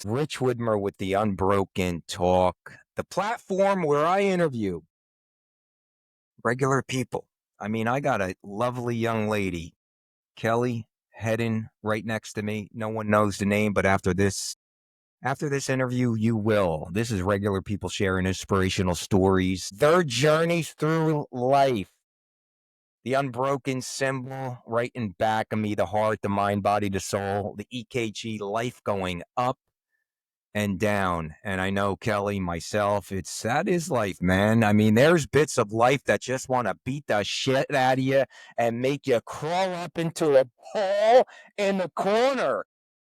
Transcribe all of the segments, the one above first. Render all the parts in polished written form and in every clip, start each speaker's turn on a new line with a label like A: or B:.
A: Rich Widmer with the Unbroken Talk, the platform where I interview regular people. I mean, I got a lovely young lady, Kelly Hedin, right next to me. No one knows the name, but after this interview, you will. This is regular people sharing inspirational stories, their journeys through life. The unbroken symbol right in back of me, the heart, the mind, body, the soul, the EKG, life going up and down. And I know Kelly, myself, that is life, man. I mean, there's bits of life that just want to beat the shit out of you and make you crawl up into a hole in the corner.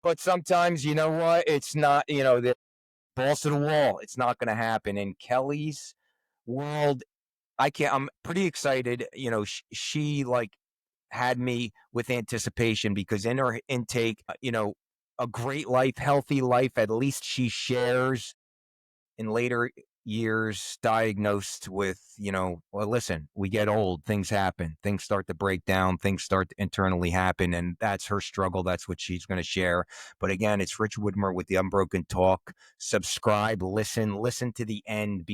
A: But sometimes, you know what? It's not, the balls to the wall. It's not going to happen. In Kelly's world, I'm pretty excited. She like had me with anticipation because in her intake, a great life, healthy life, at least she shares in later years diagnosed with, well, listen, we get old, things happen, things start to break down, things start to internally happen. And that's her struggle. That's what she's going to share. But again, it's Rich Widmer with the Unbroken Talk. Subscribe, listen to the end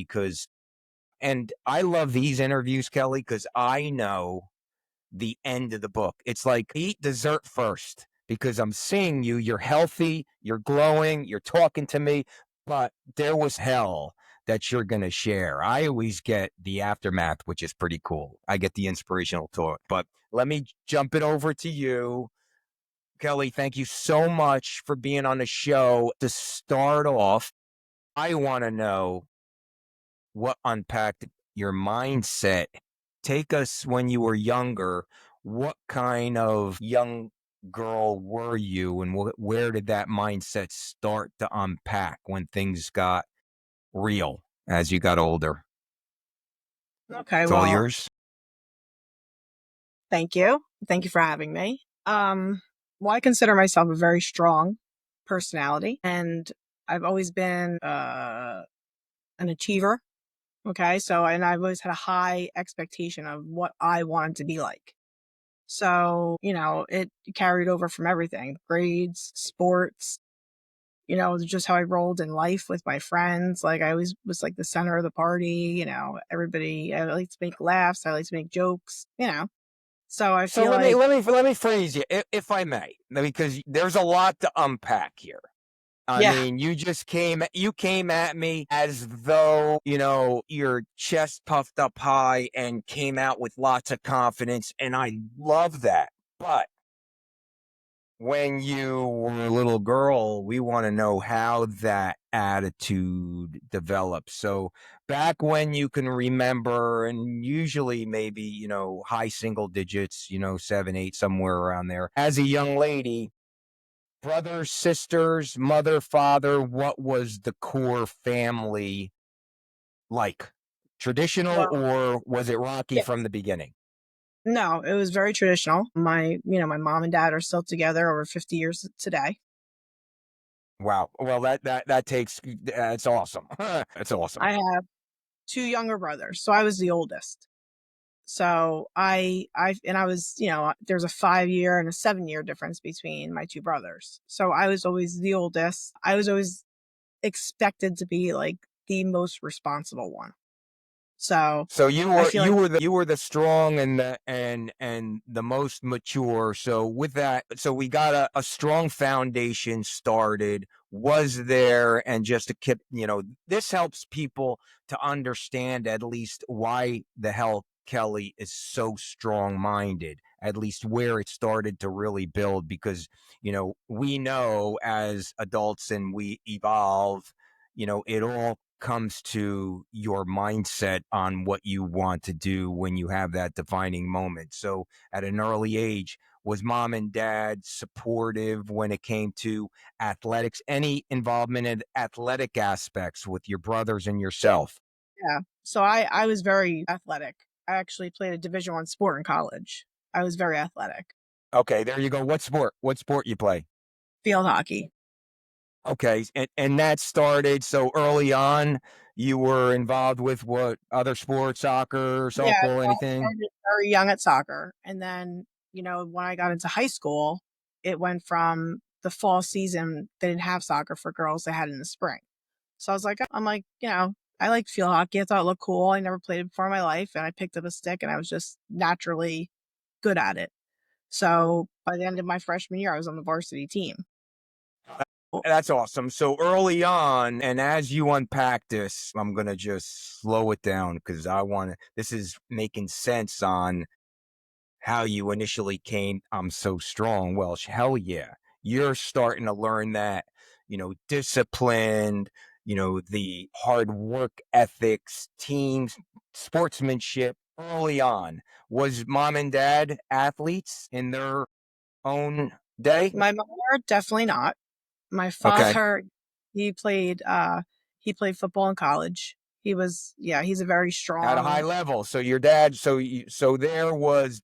A: and I love these interviews, Kelly, because I know the end of the book. It's like eat dessert first because I'm seeing you. You're healthy, you're glowing, you're talking to me, but there was hell that you're going to share. I always get the aftermath, which is pretty cool. I get the inspirational talk, but let me jump it over to you. Kelly, thank you so much for being on the show. To start off, I want to know what unpacked your mindset. Take us when you were younger. What kind of young girl were you, and where did that mindset start to unpack when things got real as you got older?
B: Okay,
A: It's all
B: well,
A: yours.
B: thank you. Thank you for having me. Well, I consider myself a very strong personality, and I've always been an achiever. Okay, and I've always had a high expectation of what I wanted to be like. So, it carried over from everything: grades, sports, just how I rolled in life with my friends. Like I always was like the center of the party, everybody, I like to make laughs. I like to make jokes. So I
A: So
B: feel
A: let me
B: like,
A: let me let me phrase you, if I may, because there's a lot to unpack here. I
B: yeah,
A: mean, you came at me as though, your chest puffed up high and came out with lots of confidence. And I love that. But when you were a little girl, we want to know how that attitude developed. So back when you can remember, and usually maybe, high single digits, 7, 8, somewhere around there, as a young lady, brothers, sisters, mother, father, what was the core family like? Traditional,
B: well,
A: or was it rocky
B: yeah,
A: from the beginning?
B: no, it was very traditional. My mom and dad are still together over 50 years today.
A: Wow. Well, that takes that's awesome. That's awesome.
B: I have two younger brothers, so I was the oldest. So I was, there's a 5 year and a 7 year difference between my two brothers. So I was always the oldest. I was always expected to be like the most responsible one. So
A: So you
B: I
A: were
B: feel like,
A: the strong and the most mature. So with that, so we got a strong foundation started. Was there, and just to keep, this helps people to understand at least why the hell Kelly is so strong minded, at least where it started to really build, because we know as adults and we evolve, it all comes to your mindset on what you want to do when you have that defining moment. So at an early age, was mom and dad supportive when it came to athletics? Any involvement in athletic aspects with your brothers and yourself?
B: yeah. So I was very athletic. I actually played a Division I sport in college. I was very athletic.
A: Okay, there you go. What sport? What sport you play?
B: Field hockey.
A: Okay, and that started so early on. You were involved with what other sports, soccer,
B: Yeah,
A: softball,
B: so I
A: anything?
B: started very young at soccer. And then, when I got into high school, it went from the fall season, they didn't have soccer for girls. They had it in the spring. So I was like, I like field hockey. I thought it looked cool. I never played it before in my life. And I picked up a stick and I was just naturally good at it. So by the end of my freshman year, I was on the varsity team.
A: That's awesome. So early on, and as you unpack this, I'm going to just slow it down because this is making sense on how you initially came. I'm so strong. Well, hell yeah. You're starting to learn that, disciplined, the hard work ethics, teams, sportsmanship early on. Was mom and dad athletes in their own day?
B: My mother, definitely not. My
A: Okay.
B: father, he played football in college. He's a very
A: At a high
B: strong.
A: level. So your dad, so there was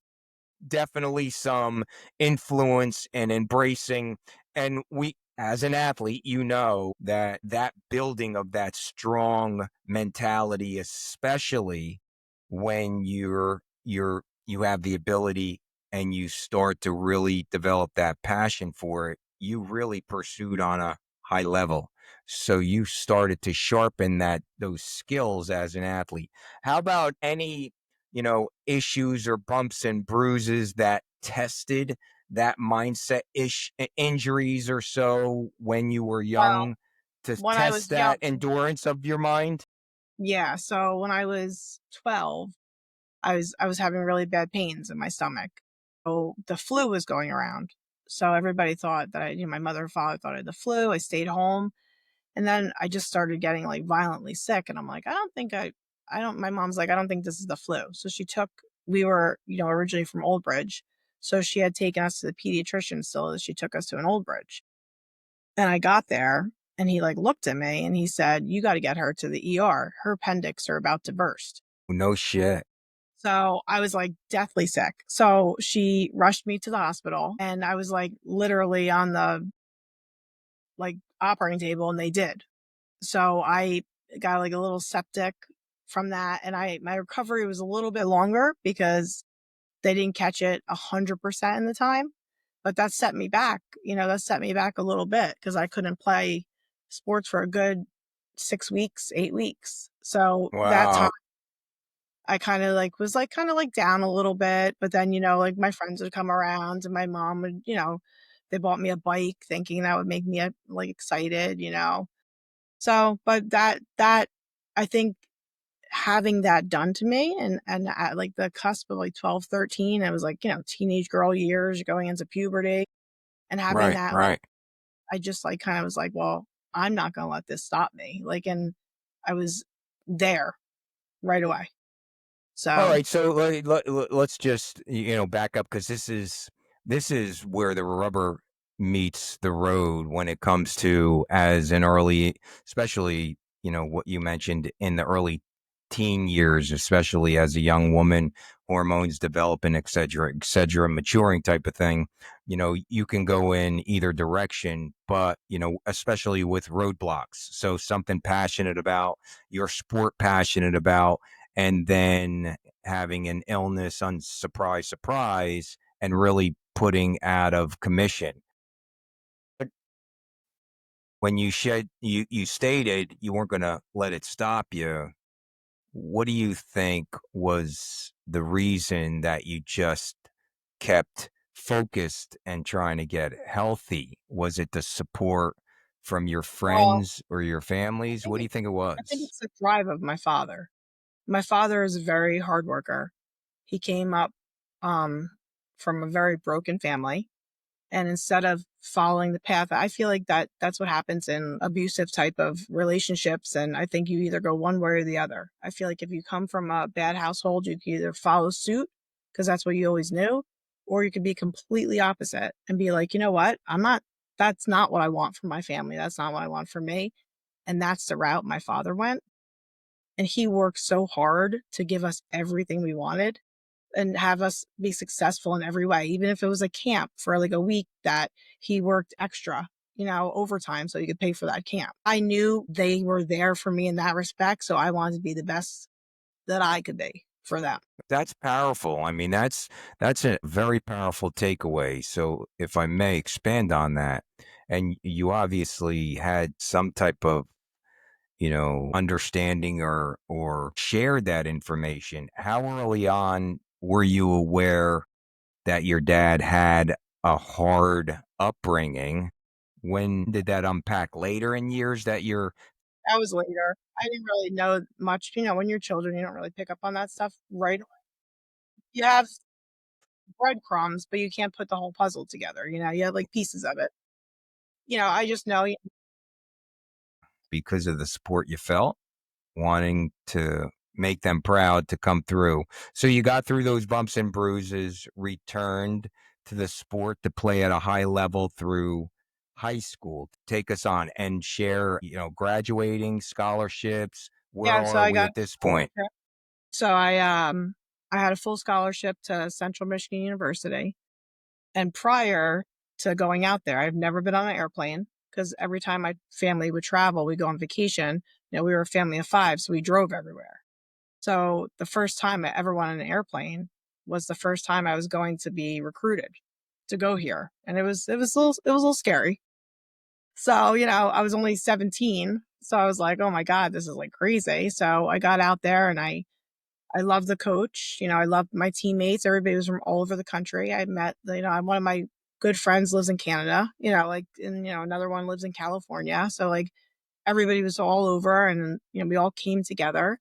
A: definitely some influence and embracing, and we, as an athlete, that building of that strong mentality, especially when you have the ability and you start to really develop that passion for it, you really pursued on a high level, so you started to sharpen those skills as an athlete. How about any issues or bumps and bruises that tested that mindset injuries or so when you were
B: Well,
A: young to
B: when I
A: test
B: was young,
A: that endurance of your mind?
B: yeah. So when I was 12, I was having really bad pains in my stomach. So the flu was going around. So everybody thought that my mother and father thought I had the flu. I stayed home. And then I just started getting like violently sick. And I'm like, I don't, my mom's like, I don't think this is the flu. So we were, originally from Old Bridge. So she had taken us to the pediatrician still. She took us to an Old Bridge. And I got there and he like looked at me and he said, you got to get her to the ER. Her appendix are about to burst.
A: No shit.
B: So I was like deathly sick. So she rushed me to the hospital and I was like literally on the like operating table and they did. So I got like a little septic from that. And my recovery was a little bit longer because they didn't catch it 100% in the time, but that set me back, that set me back a little bit because I couldn't play sports for a good 6 weeks, 8 weeks. So that time
A: Wow.
B: I kind of like was like kind of like down a little bit, but then, like my friends would come around and my mom would, they bought me a bike thinking that would make me like excited. So, but that I think having that done to me and at like the cusp of like 12, 13, I was like, teenage girl years going into puberty and having
A: Right,
B: that, like,
A: right.
B: I just like kind of was like, well, I'm not going to let this stop me. Like, and I was there right away.
A: All
B: So,
A: right, so let's just back up because this is where the rubber meets the road when it comes to as an early, especially what you mentioned in the early teen years, especially as a young woman, hormones developing, et cetera, maturing type of thing. You can go in either direction, but especially with roadblocks. So something passionate about, your sport passionate about, and then having an illness on surprise and really putting out of commission. But when you stated you weren't going to let it stop you, what do you think was the reason that you just kept focused and trying to get healthy? Was it the support from your
B: well,
A: friends or your
B: I
A: families?
B: think
A: What do you think it
B: I think
A: was?
B: it's the drive of my father. My father is a very hard worker. He came up um, from a very broken family. And instead of following the path, I feel like that's what happens in abusive type of relationships. And I think you either go one way or the other. I feel like if you come from a bad household, you can either follow suit because that's what you always knew, or you could be completely opposite and be like, you know what? That's not what I want for my family. That's not what I want for me. And that's the route my father went. And he worked so hard to give us everything we wanted and have us be successful in every way, even if it was a camp for like a week that he worked extra, overtime so he could pay for that camp. I knew they were there for me in that respect. So I wanted to be the best that I could be. for them.
A: That's powerful. I mean, that's a very powerful takeaway. So, if I may expand on that, and you obviously had some type of, understanding or shared that information. How early on were you aware that your dad had a hard upbringing? When did that unpack? Later in years that you're
B: That was later. I didn't really know much. When you're children, you don't really pick up on that stuff right away. You have breadcrumbs, but you can't put the whole puzzle together. You have like pieces of it. I just know.
A: because of the support you felt, wanting to make them proud to come through. So you got through those bumps and bruises, returned to the sport to play at a high level through high school. Take us on and share, graduating scholarships. Where
B: Yeah, so
A: are
B: I
A: we
B: got
A: at this point?
B: so I had a full scholarship to Central Michigan University. And prior to going out there, I've never been on an airplane because every time my family would travel, we go on vacation. We were a family of 5, so we drove everywhere. So the first time I ever went on an airplane was the first time I was going to be recruited to go here. And it was a little scary. So, I was only 17. So I was like, oh my God, this is like crazy. So I got out there and I loved the coach. I loved my teammates. Everybody was from all over the country. I met, one of my good friends lives in Canada, and, another one lives in California. So like everybody was all over and, we all came together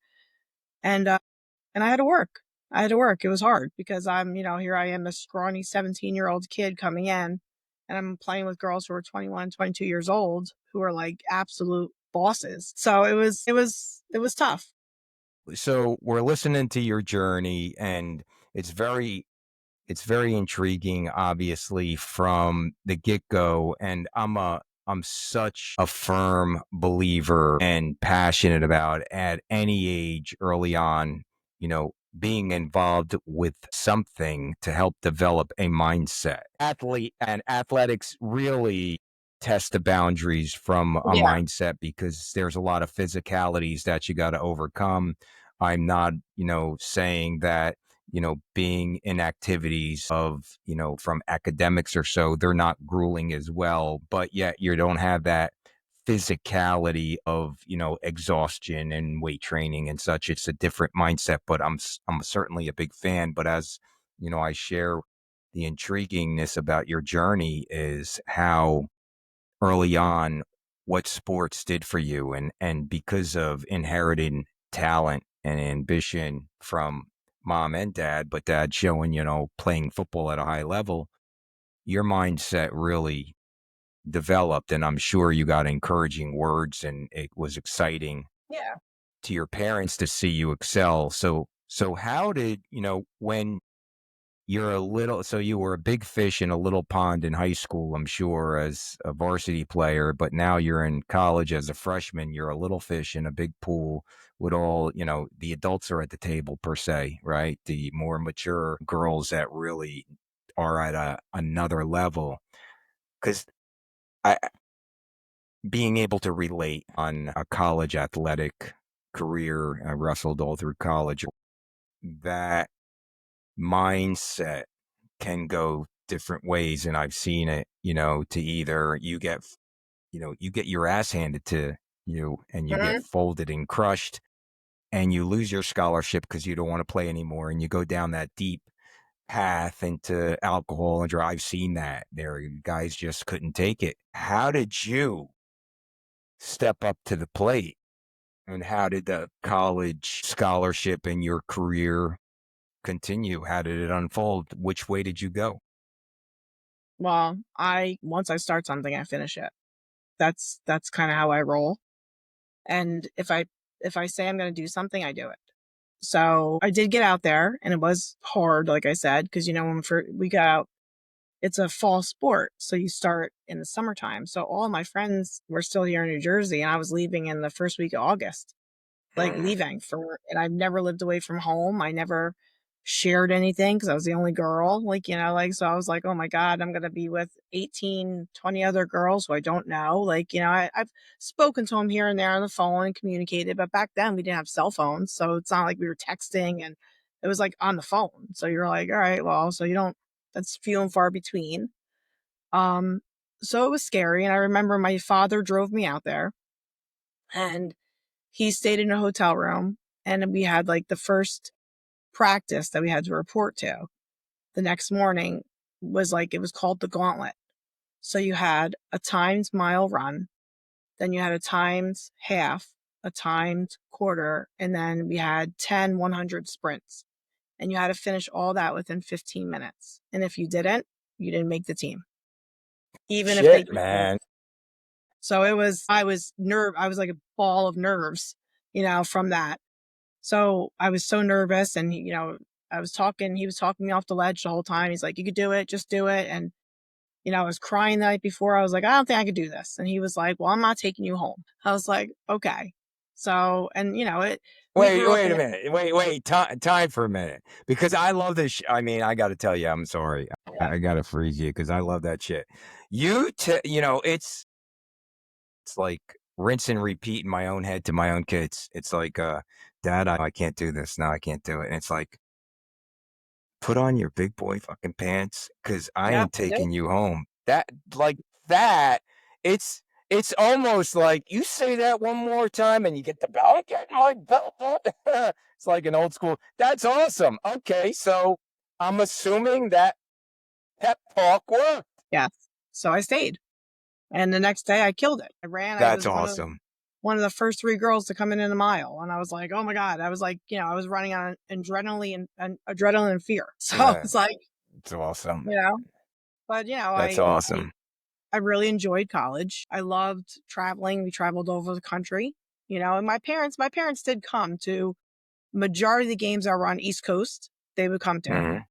B: and, and I had to work. I had to work. It was hard because here I am, a scrawny 17-year-old kid coming in and I'm playing with girls who are 21, 22 years old who are like absolute bosses. So it was tough.
A: So we're listening to your journey, and it's very it's very intriguing, obviously, from the get-go. And I'm such a firm believer and passionate about at any age early on, being involved with something to help develop a mindset. Athletics really test the boundaries from a
B: Yeah.
A: mindset because there's a lot of physicalities that you got to overcome. I'm not, saying that, being in activities of, from academics or so, they're not grueling as well, but yet you don't have that physicality of, exhaustion and weight training and such. It's a different mindset, but I'm certainly a big fan. But as, I share the intriguingness about your journey is how early on what sports did for you, and because of inheriting talent and ambition from mom and dad, but dad showing, playing football at a high level, your mindset really developed. And I'm sure you got encouraging words, and it was exciting
B: Yeah.
A: to your parents to see you excel. So how did, when so you were a big fish in a little pond in high school, I'm sure, as a varsity player, but now you're in college as a freshman. You're a little fish in a big pool with all, the adults are at the table per se, right? The more mature girls that really are at another level. Because I being able to relate on a college athletic career, I wrestled all through college, that mindset can go different ways. And I've seen it, to either you get your ass handed to you and you get
B: Mhm.
A: folded and crushed and you lose your scholarship because you don't want to play anymore. And you go down that deep path into alcohol and drug. I've seen that there. Guys just couldn't take it. How did you step up to the plate? And how did the college scholarship and your career continue? How did it unfold? Which way did you go?
B: Well, I once I start something, I finish it. That's kind of how I roll. And if I say I'm going to do something, I do it. So I did get out there, and it was hard, like I said, because when we got out, it's a fall sport, so you start in the summertime. So all my friends were still here in New Jersey, and I was leaving in the first week of August. Like leaving for and I've never lived away from home. I never shared anything because I was the only girl. So I was like, oh my God, I'm gonna be with 18, 20 other girls who I don't know. I've spoken to them here and there on the phone and communicated, but back then we didn't have cell phones. So it's not like we were texting and it was like on the phone. So you're like, all right, well, so you don't, that's few and far between. So it was scary. And I remember my father drove me out there, and he stayed in a hotel room, and we had like the first practice that we had to report to the next morning was like, it was called the gauntlet. So you had a timed mile run, then you had a timed half, a timed quarter, and then we had 10 100 sprints. And you had to finish all that within 15 minutes. And if you didn't, you didn't make the team, even if they
A: Shit,
B: gave you.
A: man.
B: So I was like a ball of nerves, from that. So I was so nervous, and he was talking me off the ledge the whole time. He's like, you could do it, just do it. And I was crying the night before. I was like, I don't think I could do this. And he was like, well, I'm not taking you home. I was like, okay. So, and we
A: Wait,
B: grew up
A: wait
B: in
A: a minute. Wait. Time for a minute, because I love this. I mean, I got to tell you, I'm sorry. I got to freeze you because I love that shit. It's like rinse and repeat in my own head to my own kids. It's like, Dad, I can't do this. No, I can't do it. And it's like, put on your big boy fucking pants, because I
B: yeah,
A: ain't taking you home. Like that, it's it's almost like you say that one more time and you get the belt. I'm getting my belt on. It's like an old school. That's awesome. Okay, so I'm assuming that pep talk worked.
B: yes. So I stayed. And the next day I killed it. I ran. I
A: That's
B: was
A: awesome.
B: one of the first 3 girls to come in a mile. And I was like, oh my God. I was like, I was running on adrenaline and fear. So
A: Yeah,
B: it's like,
A: it's awesome.
B: you know, but
A: That's
B: I
A: awesome.
B: I really enjoyed college. I loved traveling. We traveled over the country, and my parents did come to majority of the games that were on East Coast. They would come to.
A: Mhm.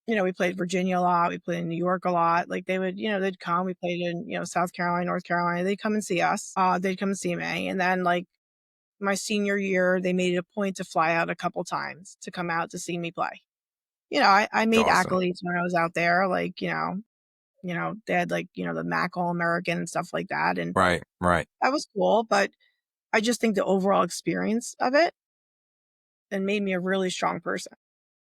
B: We played Virginia a lot. We played in New York a lot. Like they would, they'd come. We played in, South Carolina, North Carolina. They'd come and see us. They'd come and see me. And then like my senior year, they made it a point to fly out a couple times to come out to see me play. I
A: It's
B: made
A: awesome.
B: accolades when I was out there. Like, they had like, the MAC All American and stuff like that. And
A: Right, right.
B: that was cool. But I just think the overall experience of it made me a really strong person.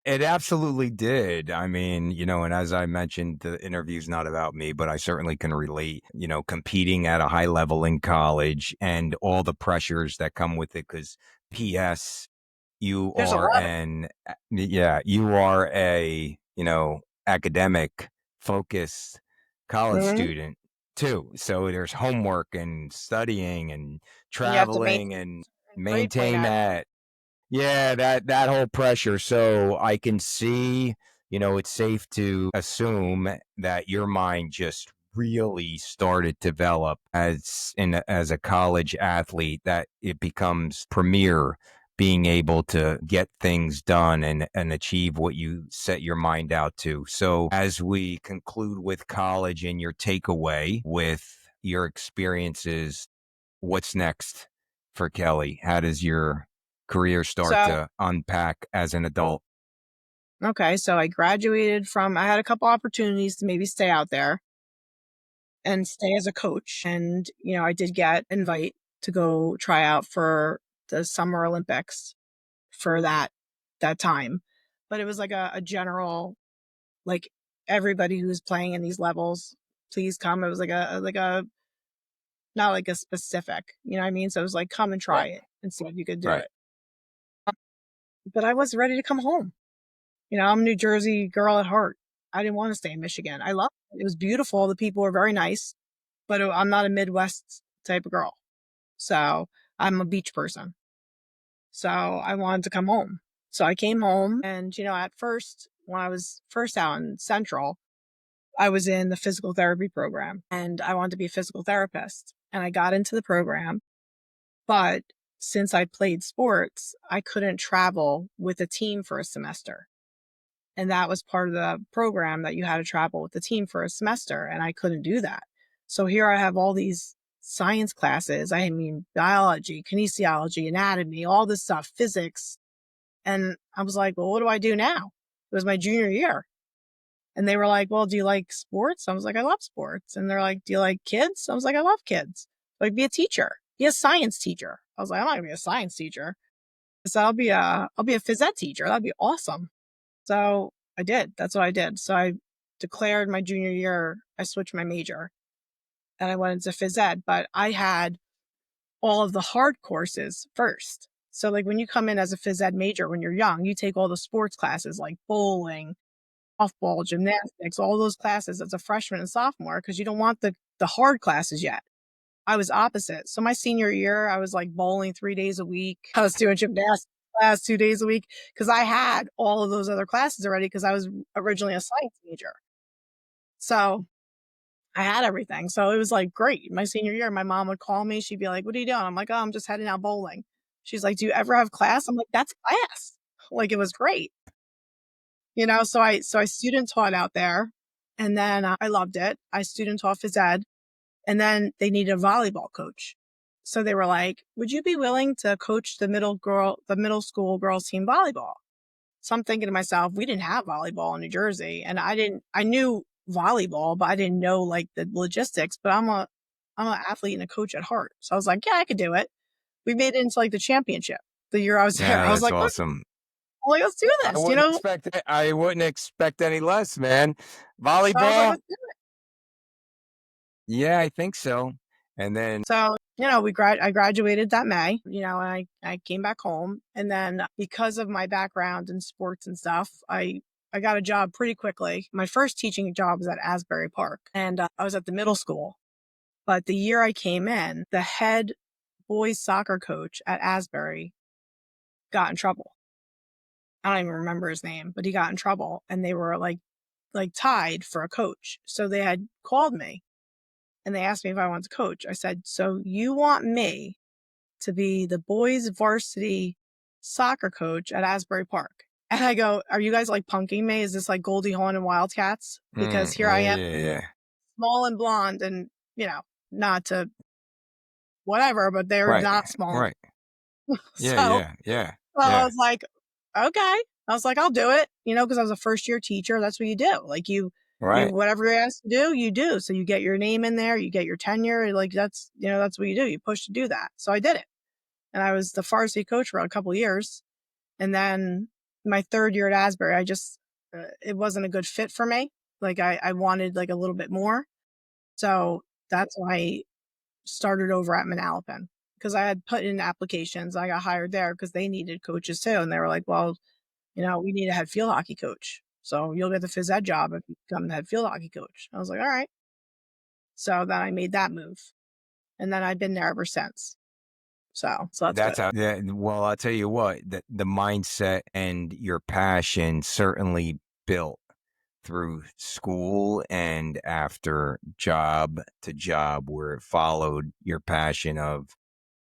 A: It absolutely did. I mean, and as I mentioned, the interview's not about me, but I certainly can relate, competing at a high level in college and all the pressures that come with it. Because, P.S.,
B: There's a lot of
A: you are a, academic focused college
B: mhm.
A: student too. So there's homework and studying and
B: And you have to
A: traveling
B: maintain
A: and
B: a certain grade point
A: maintain
B: at.
A: that. Yeah, that whole pressure. So I can see, it's safe to assume that your mind just really started to develop as a college athlete, that it becomes premier, being able to get things done and achieve what you set your mind out to. So as we conclude with college and your takeaway with your experiences, what's next for Kelly? How does your career start
B: So,
A: to unpack as an adult?
B: okay, so I had a couple opportunities to maybe stay out there and stay as a coach. And, I did get invite to go try out for the Summer Olympics for that time. But it was like a general, like everybody who's playing in these levels, please come. It was like a not like a specific, you know what I mean? So it was like come and try
A: Right,
B: it and see if you could do
A: right,
B: it. But I was ready to come home. I'm a New Jersey girl at heart. I didn't want to stay in Michigan. I loved it. It was beautiful. The people were very nice, but I'm not a Midwest type of girl. So I'm a beach person. So I wanted to come home. So I came home, and, at first, when I was first out in Central, I was in the physical therapy program, and I wanted to be a physical therapist. And I got into the program, but since I played sports, I couldn't travel with a team for a semester. And that was part of the program, that you had to travel with the team for a semester, and I couldn't do that. So here I have all these science classes. I mean, biology, kinesiology, anatomy, all this stuff, physics. And I was like, well, what do I do now? It was my junior year. And they were like, well, do you like sports? I was like, I love sports. And they're like, do you like kids? I was like, I love kids. Like, be a teacher, be a science teacher. I was like, I'm not gonna be a science teacher. So I'll be a phys ed teacher. That'd be awesome. So I did. That's what I did. So I declared my junior year, I switched my major and I went into phys ed, but I had all of the hard courses first. So like when you come in as a phys ed major, when you're young, you take all the sports classes like bowling, softball, gymnastics, all those classes as a freshman and sophomore, because you don't want the hard classes yet. I was opposite. So my senior year, I was like bowling 3 days a week. I was doing gymnastics class 2 days a week because I had all of those other classes already because I was originally a science major. So I had everything. So it was like great. My senior year, my mom would call me. She'd be like, "What are you doing?" I'm like, "Oh, I'm just heading out bowling." She's like, "Do you ever have class?" I'm like, "That's class." Like it was great. So I student taught out there and then I loved it. I student taught phys ed. And then they needed a volleyball coach. So they were like, "Would you be willing to coach the middle school girls team volleyball?" So I'm thinking to myself, we didn't have volleyball in New Jersey. And I knew volleyball, but I didn't know like the logistics, but I'm an athlete and a coach at heart. So I was like, yeah, I could do it. We made it into like the championship the year I was there.
A: Yeah,
B: I was
A: that's
B: like, okay,
A: awesome.
B: let's do
A: I
B: this,
A: wouldn't expect I wouldn't expect any less, man.
B: So I was like,
A: Volleyball?
B: let's do it.
A: Yeah, I think so. And then
B: So, I graduated that May, and I came back home. And then because of my background in sports and stuff, I got a job pretty quickly. My first teaching job was at Asbury Park and I was at the middle school. But the year I came in, the head boys soccer coach at Asbury got in trouble. I don't even remember his name, but he got in trouble and they were like tied for a coach. So they had called me and they asked me if I wanted to coach. I said, "So you want me to be the boys varsity soccer coach at Asbury Park?" And I go, "Are you guys like punking me? Is this like Goldie Hawn and Wildcats? Because here I
A: yeah,
B: am,
A: yeah, yeah.
B: small and blonde and, not to whatever, but they're
A: Right,
B: not small.
A: right. Yeah,
B: So,
A: yeah, yeah,
B: so I
A: yeah.
B: was like, okay. I was like, I'll do it, because I was a first year teacher. That's what you do. Like
A: Right.
B: whatever you're asked to do, you do. So you get your name in there, you get your tenure. Like that's what you do. You push to do that. So I did it. And I was the varsity coach for a couple of years. And then my third year at Asbury, it wasn't a good fit for me. Like I wanted like a little bit more. So that's why I started over at Manalapan because I had put in applications. I got hired there because they needed coaches too. And they were like, well, we need a head field hockey coach. So you'll get the phys ed job if you become the head field hockey coach. I was like, all right. So then I made that move. And then I've been there ever since. So that's good.
A: That's how yeah, well, I'll tell you what, the mindset and your passion certainly built through school and after job to job where it followed your passion of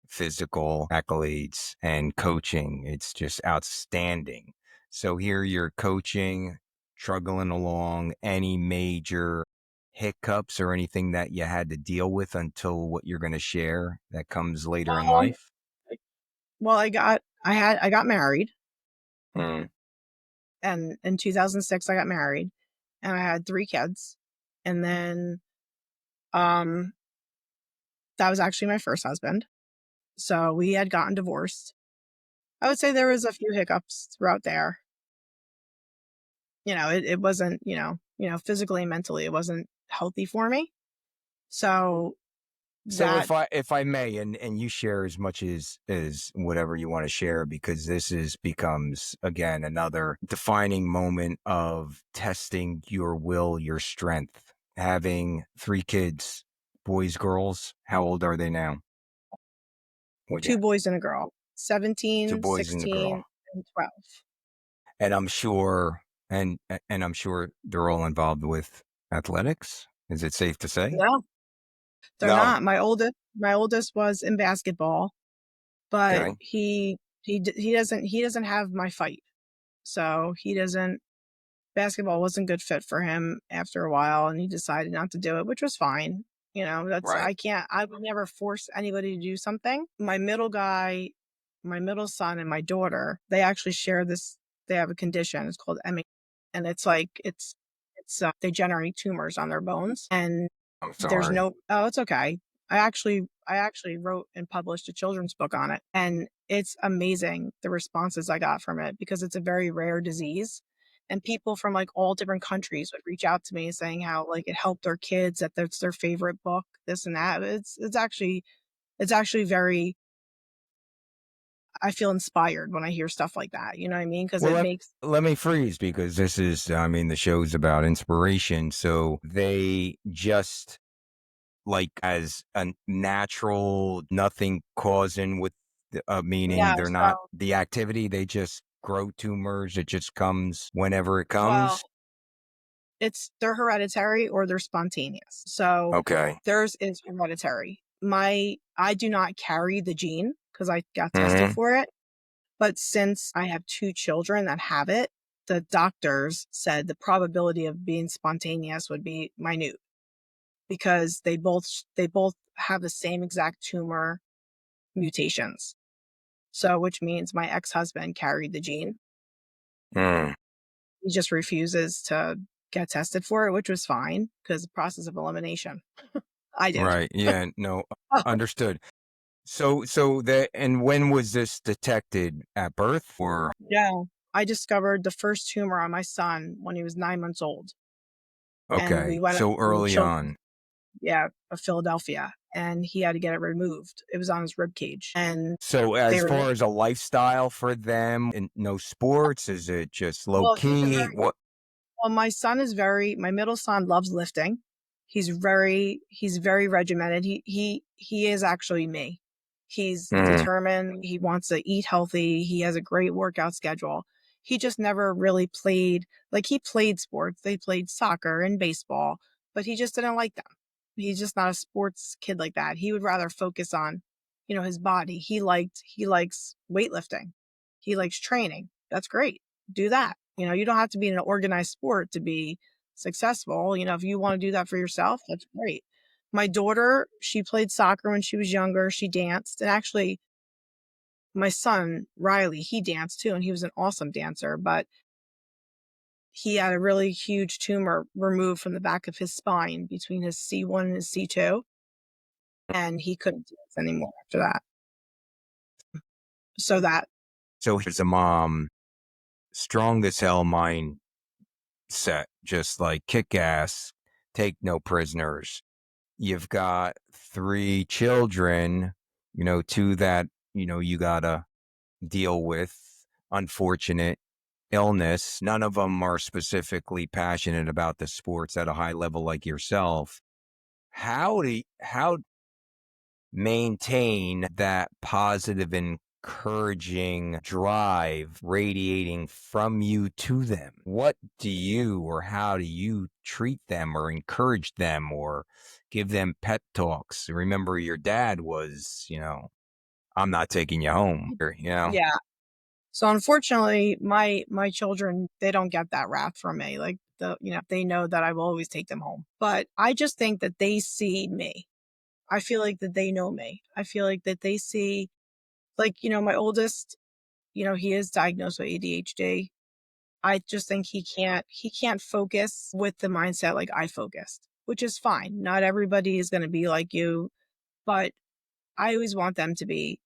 A: physical accolades and coaching. It's just outstanding. So here you're coaching, struggling along, any major hiccups or anything that you had to deal with until what you're going to share that comes later in
B: Um,
A: life?
B: well, I got married
A: Mm.
B: and in 2006 I got married and I had 3 kids. And then, um, that was actually my first husband. So we had gotten divorced. I would say there was a few hiccups throughout there. It wasn't, physically and mentally, it wasn't healthy for me. So
A: So
B: that
A: if I may, and you share as much as whatever you want to share, because this is becomes again another defining moment of testing your will, your strength. Having 3 kids, boys, girls, how old are they now? Would you
B: 2 boys and a girl,
A: two
B: 17,
A: boys and a
B: 16,
A: girl?
B: and 12.
A: And I'm sure and I'm sure they're all involved with athletics. Is it safe to say?
B: No, they're
A: No.
B: not. My oldest was in basketball, but
A: Okay.
B: he doesn't have my fight. So he doesn't basketball wasn't a good fit for him after a while and he decided not to do it, which was fine.
A: Right.
B: I would never force anybody to do something. My middle son and my daughter, they actually share this. They have a condition. It's called MA. And it's like, they generate tumors on their bones and
A: I'm
B: there's
A: sorry.
B: oh, it's okay. I actually wrote and published a children's book on it, and it's amazing the responses I got from it because it's a very rare disease, and people from like all different countries would reach out to me saying how like it helped their kids, that that's their favorite book, this and that. It's actually very, I feel inspired when I hear stuff like that. You know what I mean? Because
A: Well,
B: it makes,
A: let me freeze because this is, I mean, the show's about inspiration. So they just like as a natural, nothing causing with, meaning
B: yeah.
A: they're not
B: So,
A: the activity, they just grow tumors. It just comes whenever it
B: well,
A: comes.
B: they're hereditary or they're spontaneous. So
A: Okay.
B: theirs is hereditary. I do not carry the gene because I got tested
A: Hmm.
B: for it. But since I have two children that have it, the doctors said the probability of being spontaneous would be minute because they both have the same exact tumor mutations. So which means my ex-husband carried the gene.
A: Mm,
B: He just refuses to get tested for it, which was fine because the process of elimination. I did.
A: right. Yeah. No, understood. So and when was this detected, at birth or?
B: Yeah. I discovered the first tumor on my son when he was 9 months old. And we
A: Okay.
B: went up
A: So
B: to
A: early
B: children,
A: on.
B: yeah, of Philadelphia, and he had to get it removed. It was on his rib cage, and
A: So
B: they
A: as
B: removed.
A: far as a lifestyle for them and no sports, is it just low
B: Well,
A: key? What?
B: my middle son loves lifting. He's very regimented. He is actually me. He's
A: Mm,
B: determined. He wants to eat healthy. He has a great workout schedule. He just never really played, like he played sports. They played soccer and baseball, but he just didn't like them. He's just not a sports kid like that. He would rather focus on, his body. He likes weightlifting. He likes training. That's great. Do that. You don't have to be in an organized sport to be successful. If you want to do that for yourself, that's great. My daughter, she played soccer when she was younger. She danced. And actually, my son, Riley, he danced too. And he was an awesome dancer, but he had a really huge tumor removed from the back of his spine between his C1 and his C2. And he couldn't dance anymore after that. So that,
A: so here's a mom, strong as hell mindset, just like kick ass, take no prisoners. You've got three children, two that, you gotta deal with, unfortunate illness. None of them are specifically passionate about the sports at a high level like yourself. How maintain that positive, encouraging drive radiating from you to them? What do you, or how do you treat them or encourage them or give them pep talks? Remember, your dad was, I'm not taking you home,
B: yeah. So unfortunately, my children, they don't get that wrath from me. Like they know that I will always take them home. But I just think that they see me. I feel like that they know me. I feel like that they see, like, my oldest, he is diagnosed with ADHD. I just think he can't focus with the mindset like I focused, which is fine. Not everybody is going to be like you, but I always want them to be,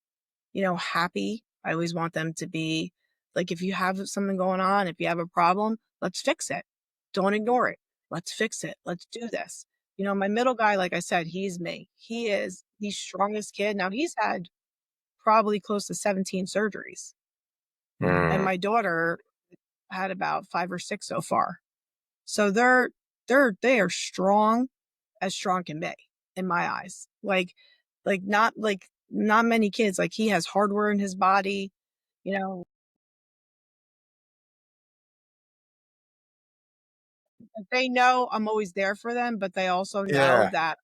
B: happy. I always want them to be like, if you have something going on, if you have a problem, let's fix it. Don't ignore it. Let's fix it. Let's do this. My middle guy, like I said, he's me. He's the strongest kid. Now he's had probably close to 17 surgeries. And
A: Mm,
B: my daughter had about 5 or 6 so far. So they are strong as strong can be in my eyes. Not many kids, like he has hardware in his body, you know, they know I'm always there for them, but they also know
A: yeah.
B: that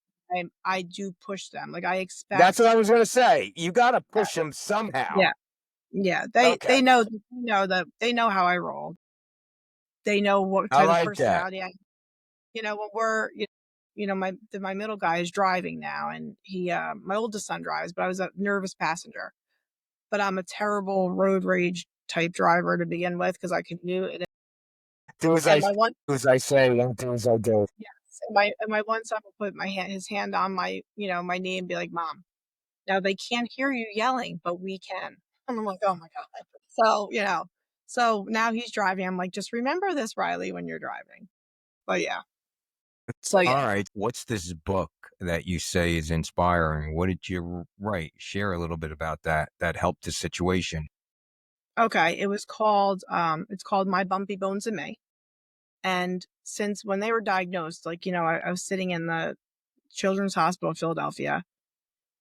B: I do push them. Like I
A: That's what
B: expect,
A: I was going to say. You got to
B: uh,
A: push them somehow.
B: yeah, yeah. They
A: Okay.
B: know that they know how I roll. They know what
A: I
B: type of
A: like that.
B: personality I. When my middle guy is driving now, and my oldest son drives, but I was a nervous passenger. But I'm a terrible road rage type driver to begin with because I can do it.
A: Do as
B: And
A: I
B: my one,
A: do as I say, don't do as I do.
B: yes, my one son will put his hand on my, my knee and be like, "Mom." Now they can't hear you yelling, but we can. And I'm like, "Oh my God." So, so now he's driving. I'm like, "Just remember this, Riley, when you're driving." But yeah. So
A: All
B: yeah.
A: right. What's this book that you say is inspiring? What did you write? Share a little bit about that helped the situation.
B: Okay. It's called My Bumpy Bones and Me. And since when they were diagnosed, like, I was sitting in the Children's Hospital of Philadelphia,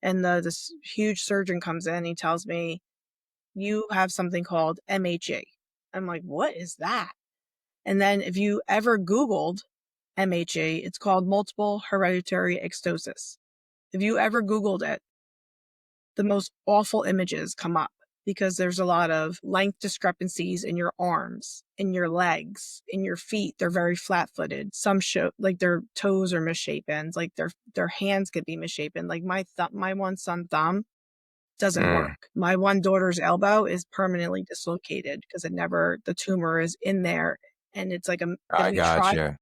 B: and this huge surgeon comes in. He tells me, "You have something called MHA." I'm like, "What is that?" And then if you ever Googled MHA, it's called multiple hereditary ectosis. If you ever Googled it, the most awful images come up because there's a lot of length discrepancies in your arms, in your legs, in your feet. They're very flat-footed. Some show like their toes are misshapen, like their hands could be misshapen. Like my one son thumb doesn't
A: Mm,
B: work. My one daughter's elbow is permanently dislocated because the tumor is in there, and it's like
A: I
B: we tried,
A: gotcha.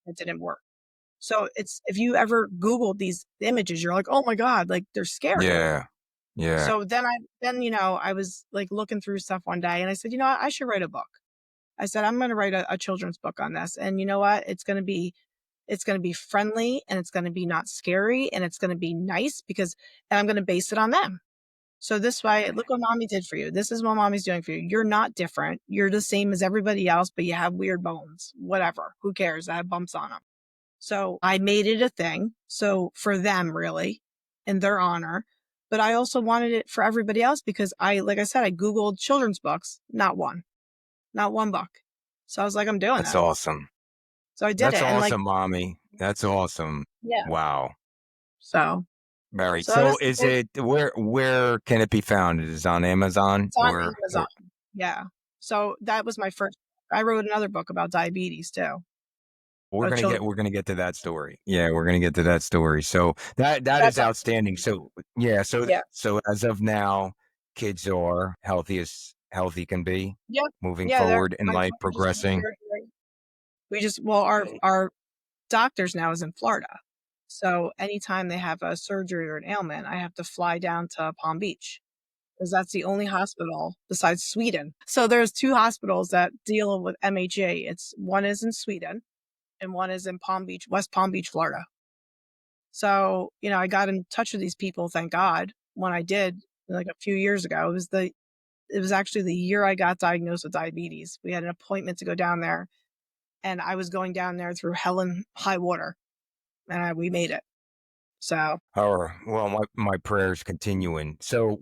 B: it didn't work. So if you ever Googled these images, you're like, "Oh my God," like they're scary.
A: Yeah. Yeah.
B: So I was like looking through stuff one day, and I said, I should write a book. I said, I'm going to write a children's book on this. And you know what? It's going to be friendly, and it's going to be not scary, and it's going to be nice and I'm going to base it on them. So this way, look what mommy did for you. This is what mommy's doing for you. You're not different. You're the same as everybody else, but you have weird bones. Whatever. Who cares? I have bumps on them. So I made it a thing. So for them, really, in their honor. But I also wanted it for everybody else because like I said, I Googled children's books, not one book. So I was like, I'm doing
A: That's
B: it.
A: awesome.
B: So I did
A: That's
B: it. And like,
A: awesome, mommy. That's awesome.
B: yeah.
A: Wow.
B: So,
A: Very.
B: so
A: So is it where can it be found? Is it on Amazon
B: it's on
A: or
B: Amazon. Yeah. So that was my first. I wrote another book about diabetes too.
A: we're
B: A
A: gonna get
B: children.
A: we're gonna get to that story. Yeah, we're gonna get to that story. So that is
B: That's all.
A: outstanding. So yeah,
B: Yeah.
A: so as of now, kids are healthy as healthy can be,
B: Yeah.
A: moving
B: Yeah.
A: forward in
B: My
A: life,
B: daughter just had
A: progressing.
B: surgery. Well, our doctors now is in Florida. So anytime they have a surgery or an ailment, I have to fly down to Palm Beach because that's the only hospital besides Sweden. So there's two hospitals that deal with MHA. One is in Sweden and one is in West Palm Beach, Florida. So, I got in touch with these people, thank God, when I did like a few years ago. It was actually the year I got diagnosed with diabetes. We had an appointment to go down there, and I was going down there through hell and high water, and we made it. So
A: Or well, my prayers continuing. So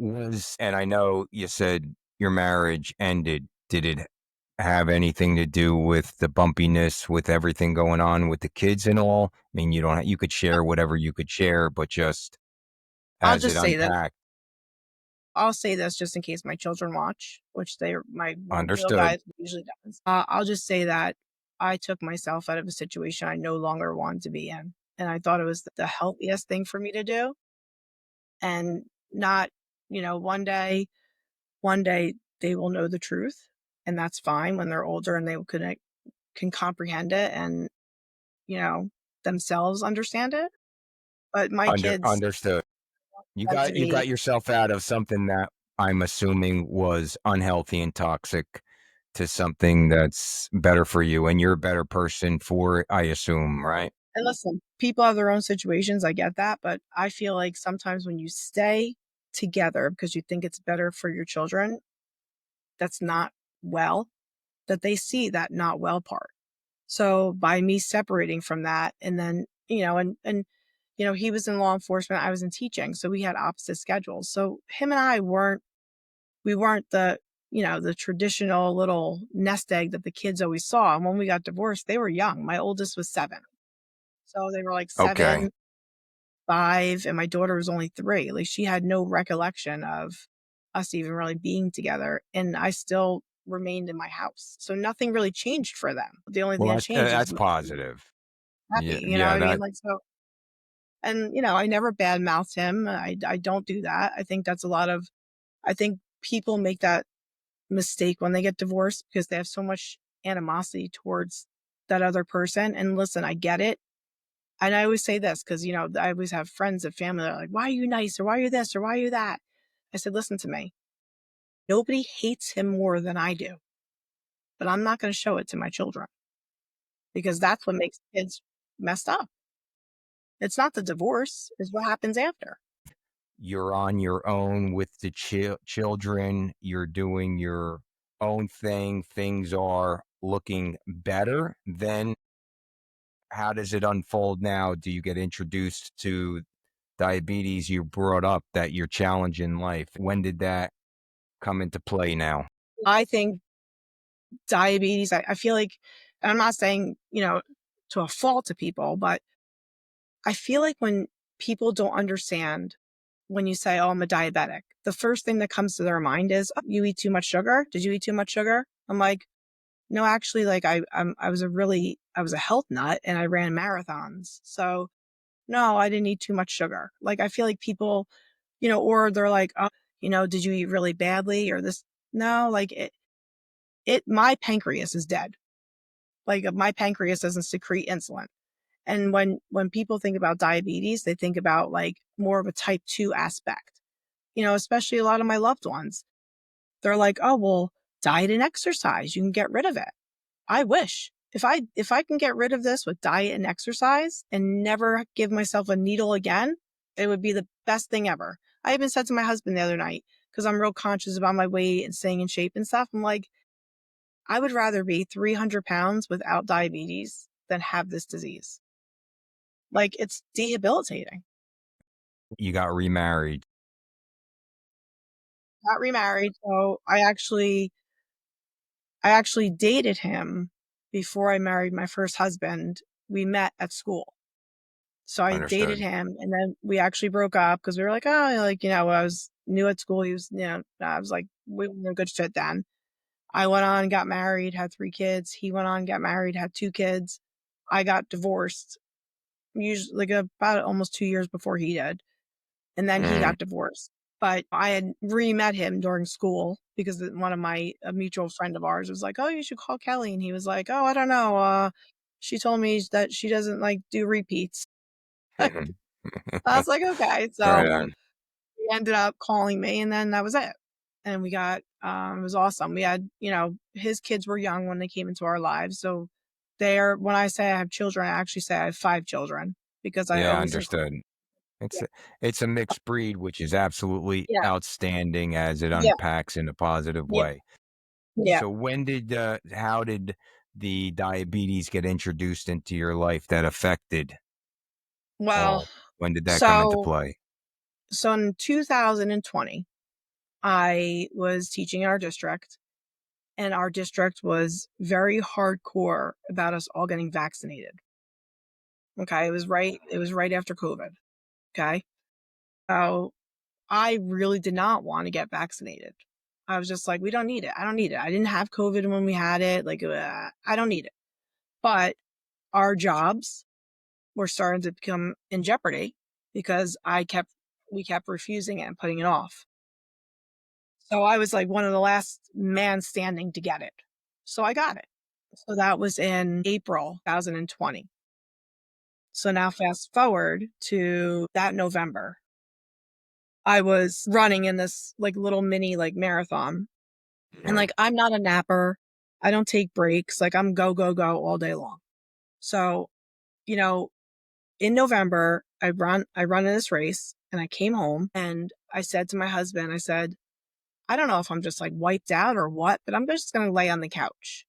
A: and I know you said your marriage ended. Did it have anything to do with the bumpiness with everything going on with the kids and all? I mean, you could share whatever you could share, but just
B: I'll
A: as it
B: just say that
A: unpacked.
B: I'll say this just in case my children watch, which my little
A: Understood.
B: guy usually does. I'll just say that I took myself out of a situation I no longer wanted to be in, and I thought it was the healthiest thing for me to do, and not, one day they will know the truth, and that's fine when they're older and they can comprehend it and, you know, themselves understand it. But my kids
A: Understood.
B: them to
A: You got
B: be
A: yourself out of something that I'm assuming was unhealthy and toxic to something that's better for you, and you're a better person for it, I assume, right?
B: and listen, people have their own situations, I get that, but I feel like sometimes when you stay together because you think it's better for your children, that's not well, that they see that not well part. So by me separating from that and then, he was in law enforcement, I was in teaching, so we had opposite schedules. So him and I weren't the traditional little nest egg that the kids always saw. And when we got divorced, they were young. My oldest was 7. So they were like
A: Okay.
B: 7, 5, and my daughter was only 3. Like she had no recollection of us even really being together. And I still remained in my house. So nothing really changed for them. The only thing
A: Well,
B: that changed is
A: that's positive.
B: happy.
A: Yeah,
B: You know what
A: yeah,
B: I mean?
A: that
B: Like so and I never badmouthed him. I don't do that. I think people make that mistake when they get divorced because they have so much animosity towards that other person. And listen, I get it. And I always say this because, I always have friends and family that are like, why are you nice? Or why are you this? Or why are you that? I said, listen to me. Nobody hates him more than I do, but I'm not going to show it to my children because that's what makes kids messed up. It's not the divorce, it's what happens after.
A: You're on your own with the children. You're doing your own thing. Things are looking better. Then how does it unfold now? Do you get introduced to diabetes? You brought up that you're challenging life. When did that come into play now?
B: I think diabetes, I feel like, and I'm not saying, to a fault to people, but I feel like when people don't understand, when you say, oh, I'm a diabetic, the first thing that comes to their mind is, oh, you eat too much sugar. Did you eat too much sugar? I'm like, no, actually, like I was a health nut and I ran marathons. So no, I didn't eat too much sugar. Like, I feel like people, or they're like, oh, did you eat really badly or this? No, like my pancreas is dead. Like my pancreas doesn't secrete insulin. And when people think about diabetes, they think about like more of a type 2 aspect, especially a lot of my loved ones. They're like, oh, well, diet and exercise, you can get rid of it. I wish if I can get rid of this with diet and exercise and never give myself a needle again, it would be the best thing ever. I even said to my husband the other night, because I'm real conscious about my weight and staying in shape and stuff. I'm like, I would rather be 300 pounds without diabetes than have this disease. Like, it's debilitating.
A: You got remarried.
B: Got remarried, so I actually dated him before I married my first husband. We met at school. So I dated
A: Understood.
B: him and then we actually broke up because we were like, oh, like, I was new at school. He was, I was like, we were a good fit then. I went on, got married, had 3 kids. He went on, got married, had 2 kids. I got divorced, usually like about almost 2 years before he did. And then he
A: Mm,
B: got divorced. But I had re-met him during school because one of a mutual friend of ours was like, oh, you should call Kelly. And he was like, oh, I don't know. She told me that she doesn't like do repeats. I
A: mhm.
B: was like, okay.
A: Right
B: So
A: on.
B: he ended up calling me and then that was it. And we got, it was awesome. We had, his kids were young when they came into our lives. So when I say I have children, I actually say I have 5 children because I
A: Yeah,
B: always include.
A: understood.
B: Yeah.
A: It's a mixed breed, which is absolutely
B: Yeah.
A: outstanding as it
B: Yeah.
A: unpacks in a positive
B: Yeah.
A: way.
B: Yeah.
A: So how did the diabetes get introduced into your life that affected
B: Well,
A: all? When did that come into
B: so
A: play?
B: so in 2020, I was teaching in our district, and our district was very hardcore about us all getting vaccinated. Okay, it was right after COVID. Okay. So I really did not want to get vaccinated. I was just like, we don't need it. I don't need it. I didn't have COVID when we had it. Like, I don't need it. But our jobs were starting to become in jeopardy because we kept refusing it and putting it off. So I was like one of the last man standing to get it. So I got it. So that was in April 2020. So now fast forward to that November. I was running in this like little mini like marathon. And
A: Mhm.
B: like I'm not a napper. I don't take breaks. Like I'm go, go, go all day long. So, you know, in November, I run in this race and I came home and I said to my husband, I said, I don't know if I'm just like wiped out or what, but I'm just going to lay on the couch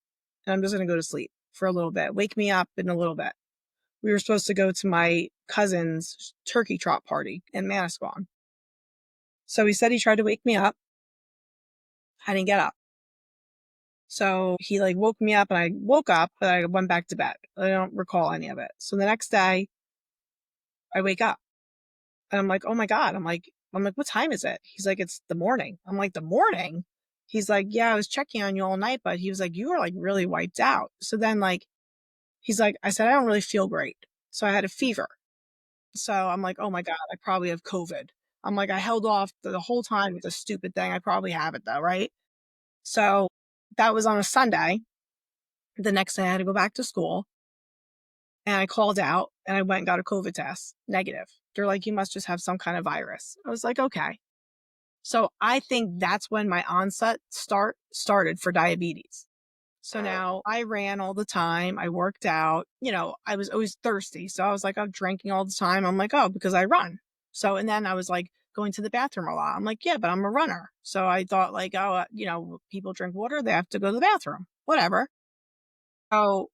B: and I'm just going to go to sleep for a little bit. Wake me up in a little bit. We were supposed to go to my cousin's turkey trot party in Manasquan. So he said he tried to wake me up. I didn't get up. So he like woke me up and I woke up, but I went back to bed. I don't recall any of it. So the next day I wake up and I'm like, oh my God. I'm like, what time is it? He's like, it's the morning. I'm like, the morning? He's like, yeah, I was checking on you all night, but he was like, you were like really wiped out. So then like, he's like, I said, I don't really feel great. So I had a fever. So I'm like, oh my God, I probably have COVID. I'm like, I held off the whole time with this stupid thing. I probably have it though, right? So that was on a Sunday. The next day I had to go back to school. And I called out and I went and got a COVID test, negative. They're like, you must just have some kind of virus. I was like, okay. So I think that's when my onset started for diabetes. So now I ran all the time. I worked out. I was always thirsty. So I was like, I'm drinking all the time. I'm like, oh, because I run. So, and then I was like going to the bathroom a lot. I'm like, yeah, but I'm a runner. So I thought like, oh, people drink water. They have to go to the bathroom, whatever. So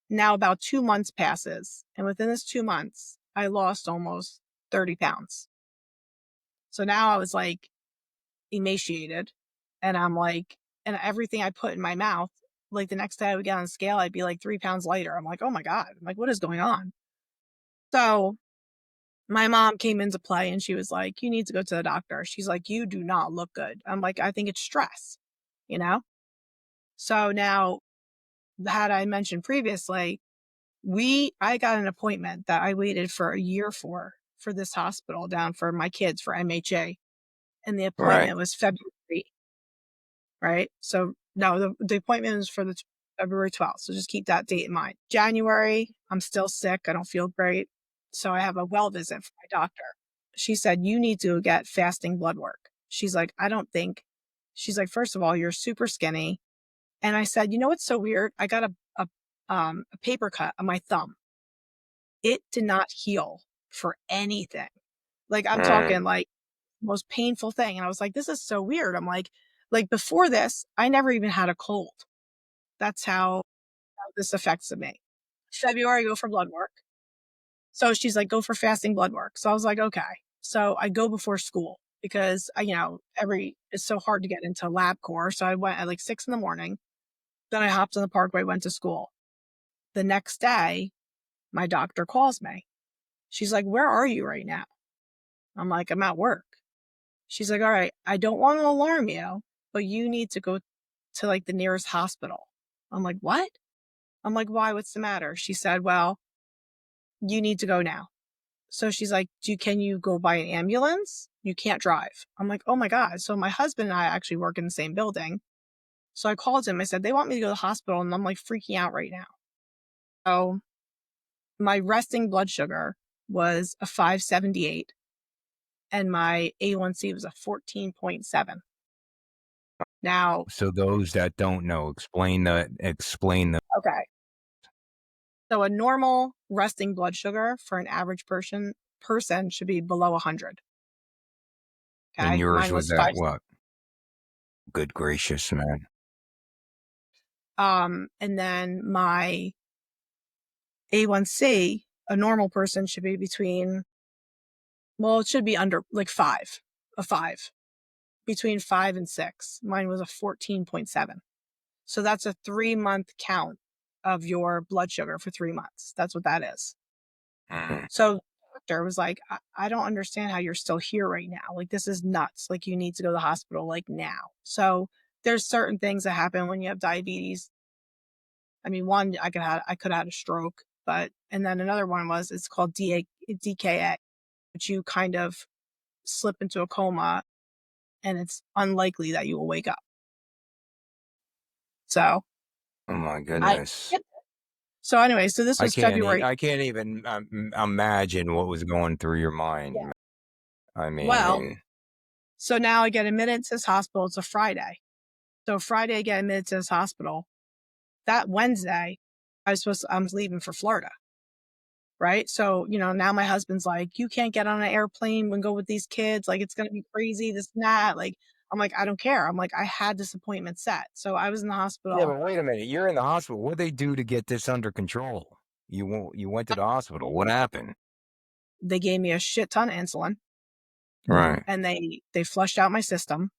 B: now about 2 months passes. And within this 2 months, I lost almost 30 pounds. So now I was like emaciated and I'm like, and everything I put in my mouth, like the next day I would get on a scale, I'd be like 3 pounds lighter. I'm like, oh my God. I'm like, what is going on? So my mom came into play and she was like, you need to go to the doctor. She's like, you do not look good. I'm like, I think it's stress, you know? So now, had I mentioned previously, I got an appointment that I waited for a year for this hospital down for my kids for MHA. And the
A: Right.
B: appointment was February, right? So no, the appointment is for the February 12th. So just keep that date in mind. January, I'm still sick. I don't feel great. So I have a well visit for my doctor. She said, you need to get fasting blood work. She's like, she's like, first of all, you're super skinny. And I said, you know what's so weird? I got a paper cut on my thumb. It did not heal for anything. Like I'm talking like most painful thing. And I was like, this is so weird. I'm like before this, I never even had a cold. That's how this affects me. February, I go for blood work. So she's like, go for fasting blood work. So I was like, okay. So I go before school because it's so hard to get into LabCorp. So I went at like 6 a.m. Then I hopped on the parkway, went to school. The next day, my doctor calls me. She's like, where are you right now? I'm like, I'm at work. She's like, all right, I don't want to alarm you, but you need to go to like the nearest hospital. I'm like, what? I'm like, why? What's the matter? She said, well, you need to go now. So she's like, can you go by an ambulance? You can't drive. I'm like, oh my God. So my husband and I actually work in the same building. So I called him. I said, they want me to go to the hospital and I'm like freaking out right now. So my resting blood sugar was a 578 and my A1C was a 14.7. Now,
A: So those that don't know, explain the.
B: okay. So a normal resting blood sugar for an average person should be below 100.
A: And
B: Okay.
A: yours
B: Mine
A: was
B: was
A: at
B: 5.
A: what? Good gracious, man.
B: And then my A1C, a normal person should be it should be under like 5, a 5, between 5 and 6. Mine was a 14.7. So that's a 3-month count of your blood sugar for 3 months. That's what that is. So the doctor was like, I don't understand how you're still here right now. Like, this is nuts. Like, you need to go to the hospital like now. So there's certain things that happen when you have diabetes. I mean, one, I could have had a stroke, and then another one it's called DKA, which you kind of slip into a coma and it's unlikely that you will wake up. So
A: Oh my
B: I,
A: goodness.
B: so anyway, so this was February.
A: I can't even imagine what was going through your
B: Yeah.
A: mind. I
B: Well,
A: mean,
B: so now I get admitted to this hospital. It's a Friday. So Friday I get admitted to this hospital. That Wednesday, I'm leaving for Florida. Right. So, now my husband's like, you can't get on an airplane and go with these kids. Like, it's going to be crazy, this and that. Like, I'm like, I don't care. I'm like, I had this appointment set. So I was in the
A: yeah,
B: hospital.
A: but wait a minute. You're in the hospital. What they do to get this under control? You went to the hospital. What happened?
B: They gave me a shit ton of insulin
A: Right.
B: and they flushed out my system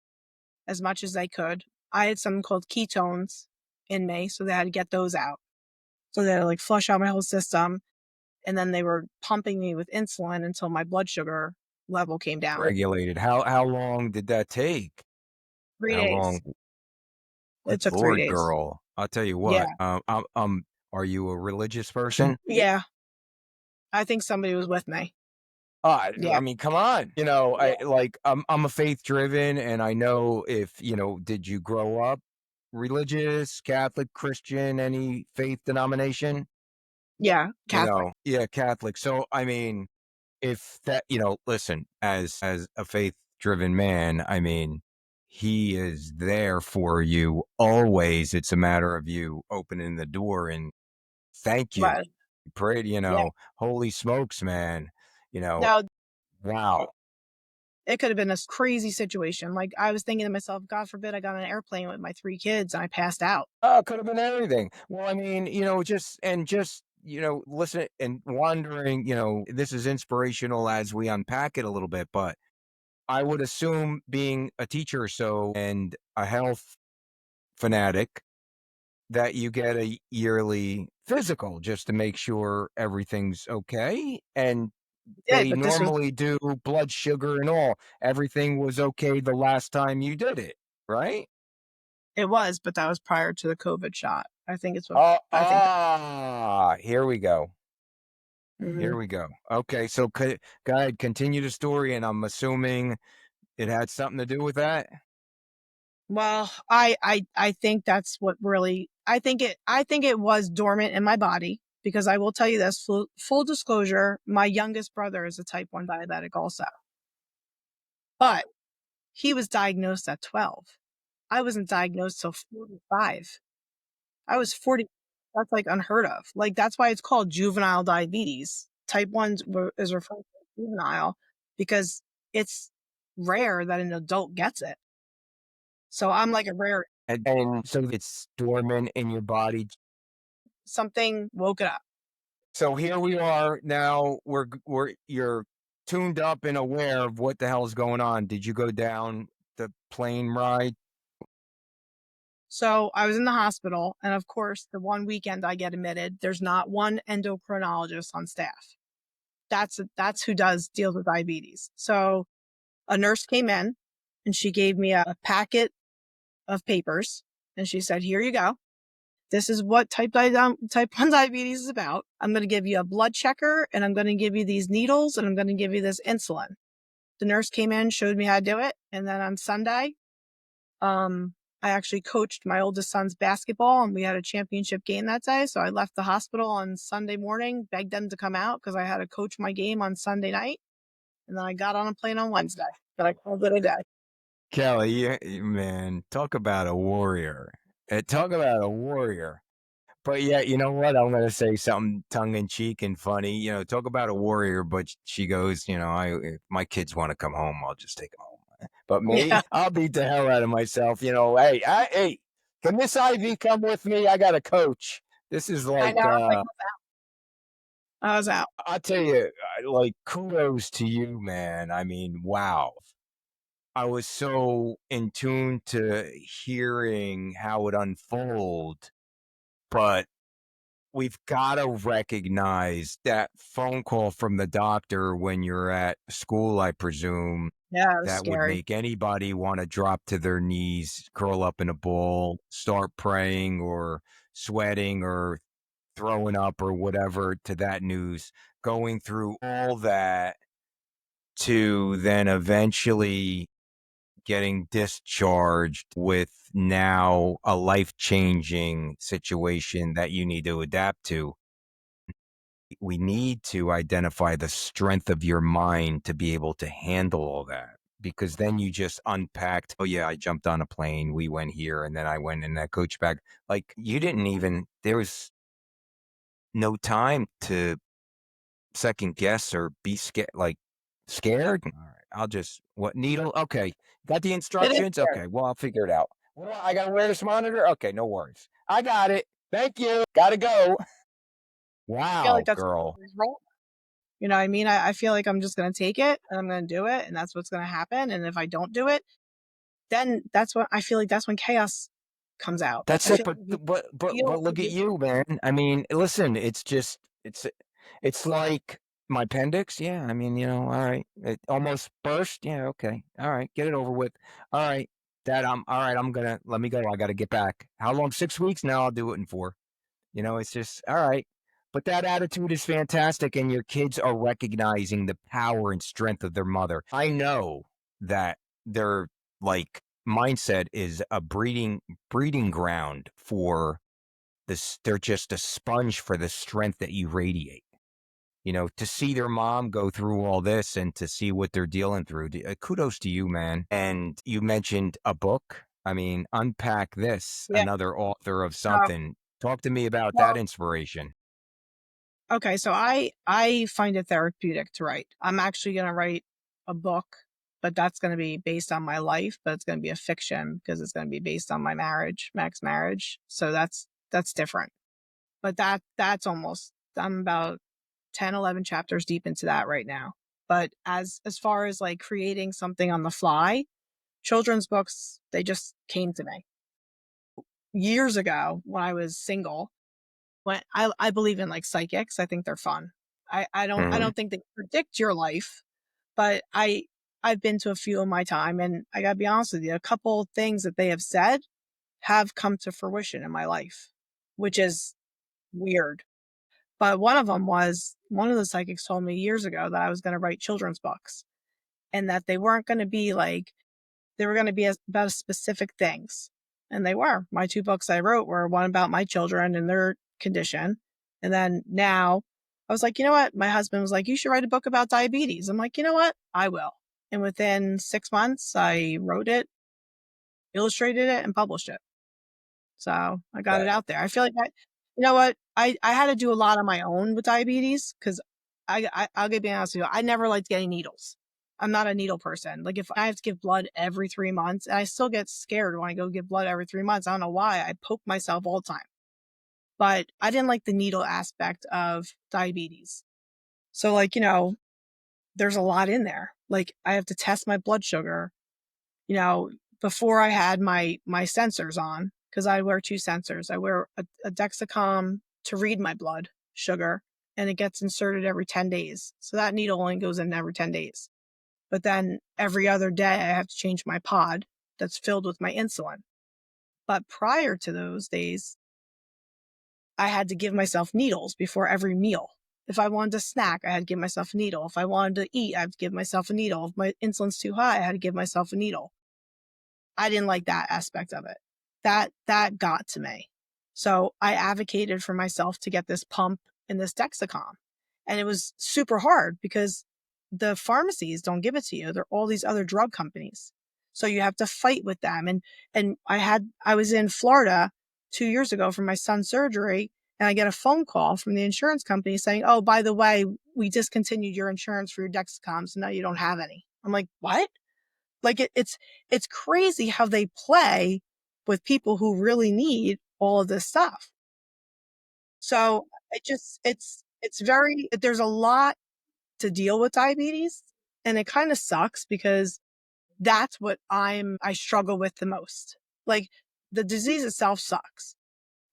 B: as much as they could. I had something called ketones in me. So they had to get those out. So they had to like flush out my whole system. And then they were pumping me with insulin until my blood sugar level came down.
A: Regulated. How long did that take?
B: 3
A: How
B: days.
A: long?
B: It
A: Good
B: took 3
A: Lord,
B: days.
A: girl. I'll tell you
B: Yeah.
A: what. Are you a religious person?
B: Yeah. I think somebody was with me. Yeah.
A: I mean, come on.
B: Yeah.
A: I'm a faith driven, and I know if did you grow up religious, Catholic, Christian, any faith denomination?
B: Yeah, Catholic.
A: Yeah, Catholic. So, I mean, if that, listen, as a faith-driven man, I mean, he is there for you always. It's a matter of you opening the door and thank you.
B: But
A: Pray,
B: yeah,
A: holy smokes, man. You know,
B: no,
A: wow.
B: it could have been a crazy situation. Like I was thinking to myself, God forbid I got on an airplane with my 3 kids and I passed out.
A: Oh, it could have been anything. Well, I mean, listen and wondering, this is inspirational as we unpack it a little bit, but I would assume being a teacher or so and a health fanatic that you get a yearly physical just to make sure everything's okay. And
B: Did,
A: they
B: but this was
A: normally do blood sugar and all. Everything was okay the last time you did it, right?
B: it was, but that was prior to the COVID shot. I think it's what I think.
A: Here we go. Here
B: Mhm.
A: we go. Okay, so go ahead, continue the story, and I'm assuming it had something to do with that.
B: Well, I think that's what really I think it was dormant in my body because I will tell you this full disclosure, my youngest brother is a type 1 diabetic also. But he was diagnosed at 12. I wasn't diagnosed till 45. I was 40. That's like unheard of. Like that's why it's called juvenile diabetes. Type 1 is referred to as juvenile because it's rare that an adult gets it. So I'm like a rare
A: And so it's dormant in your body.
B: something woke it up.
A: So here we are now. You're tuned up and aware of what the hell's going on. Did you go down the plane ride?
B: So I was in the hospital, and of course, the one weekend I get admitted, there's not one endocrinologist on staff. That's who deals with diabetes. So a nurse came in, and she gave me a packet of papers, and she said, "Here you go. This is what type 1 diabetes is about. I'm going to give you a blood checker, and I'm going to give you these needles, and I'm going to give you this insulin." The nurse came in, showed me how to do it, and then on Sunday, I actually coached my oldest son's basketball and we had a championship game that day. So I left the hospital on Sunday morning, begged them to come out because I had to coach my game on Sunday night. And then I got on a plane on Wednesday. But I called it a day.
A: Kelly, man, talk about a warrior. Talk about a warrior. But yeah, you know what? I'm gonna say something tongue in cheek and funny. Talk about a warrior. But she goes, if my kids want to come home, I'll just take them home. But me,
B: Yeah,
A: I'll beat the hell out of myself. Hey, can this IV come with me? I got a coach. This is
B: I know.
A: like,
B: I was out.
A: I'll tell you, like, kudos to you, man. I mean, wow. I was so in tune to hearing how it unfold, but we've got to recognize that phone call from the doctor when you're at school, I presume,
B: Yeah, it was
A: that would
B: scary.
A: make anybody want to drop to their knees, curl up in a ball, start praying or sweating or throwing up or whatever to that news. Going through all that to then eventually getting discharged with now a life-changing situation that you need to adapt to. We need to identify the strength of your mind to be able to handle all that, because then you just unpacked, oh yeah, I jumped on a plane, we went here, and then I went in that coach bag. Like, you didn't even, there was no time to second guess or be scared. Like, scared, all right, I'll just, what needle, okay, got the
B: It is
A: instructions,
B: scary.
A: okay, well, I'll figure it out. Well, I gotta wear this monitor, okay, no worries, I got it, thank you, gotta go.
B: I feel like
A: Wow,
B: that's what I
A: girl.
B: always roll. You know what I mean? I feel like I'm just going to take it and I'm going to do it. And that's what's going to happen. And if I don't do it, then that's what I feel like that's when chaos comes out.
A: That's
B: I
A: it,
B: feel
A: but
B: like if you
A: but
B: feel,
A: look at you, man. I mean, listen, it's like my appendix. Yeah, I mean, all right, it almost burst. Yeah, okay, all right, get it over with. All right, Dad, I'm all right. I'm gonna let me go. I got to get back. How long? 6 weeks? Now I'll do it in 4. It's just all right. But that attitude is fantastic, and your kids are recognizing the power and strength of their mother. I know that their like mindset is a breeding ground for they're just a sponge for the strength that you radiate. To see their mom go through all this and to see what they're dealing through, kudos to you, man. And you mentioned a book. I mean, unpack this,
B: Yeah.
A: another author of
B: So,
A: something. Talk to me about that
B: well,
A: inspiration.
B: okay. So I find it therapeutic to write. I'm actually going to write a book, but that's going to be based on my life, but it's going to be a fiction because it's going to be based on my marriage, Mac's marriage. So that's different. But that's almost, I'm about 10, 11 chapters deep into that right now. But as far as like creating something on the fly, children's books, they just came to me years ago when I was single. When I believe in like psychics, I think they're fun. I
A: Mhm.
B: don't think they predict your life, but I've been to a few in my time, and I gotta be honest with you, a couple things that they have said have come to fruition in my life, which is weird. But one of them was, one of the psychics told me years ago that I was going to write children's books, and that they weren't going to be like, they were going to be about specific things. And they were. My two books I wrote were one about my children and their condition. And then now I was like, you know what? My husband was like, you should write a book about diabetes. I'm like, you know what? I will. And within 6 months, I wrote it, illustrated it, and published it. So I got it
A: That
B: out there. I feel like you know what? I had to do a lot on my own with diabetes because I'll be honest with you. I never liked getting needles. I'm not a needle person. Like if I have to give blood every 3 months, and I still get scared when I go give blood every 3 months. I don't know why. I poke myself all the time. But I didn't like the needle aspect of diabetes. So like, there's a lot in there. Like I have to test my blood sugar, you know, before I had my sensors on, because I wear two sensors. I wear a Dexcom to read my blood sugar, and it gets inserted every 10 days. So that needle only goes in every 10 days. But then every other day, I have to change my pod that's filled with my insulin. But prior to those days, I had to give myself needles before every meal. If I wanted to snack, I had to give myself a needle. If I wanted to eat, I had to give myself a needle. If my insulin's too high, I had to give myself a needle. I didn't like that aspect of it. That got to me. So I advocated for myself to get this pump and this Dexcom. And it was super hard because the pharmacies don't give it to you. They're all these other drug companies. So you have to fight with them. And I was in Florida 2 years ago for my son's surgery, and I get a phone call from the insurance company saying, oh, by the way, we discontinued your insurance for your Dexcom, so now you don't have any. I'm like, what? Like it's crazy how they play with people who really need all of this stuff. So it's very, there's a lot to deal with diabetes, and it kind of sucks because that's what I struggle with the most. Like the disease itself sucks,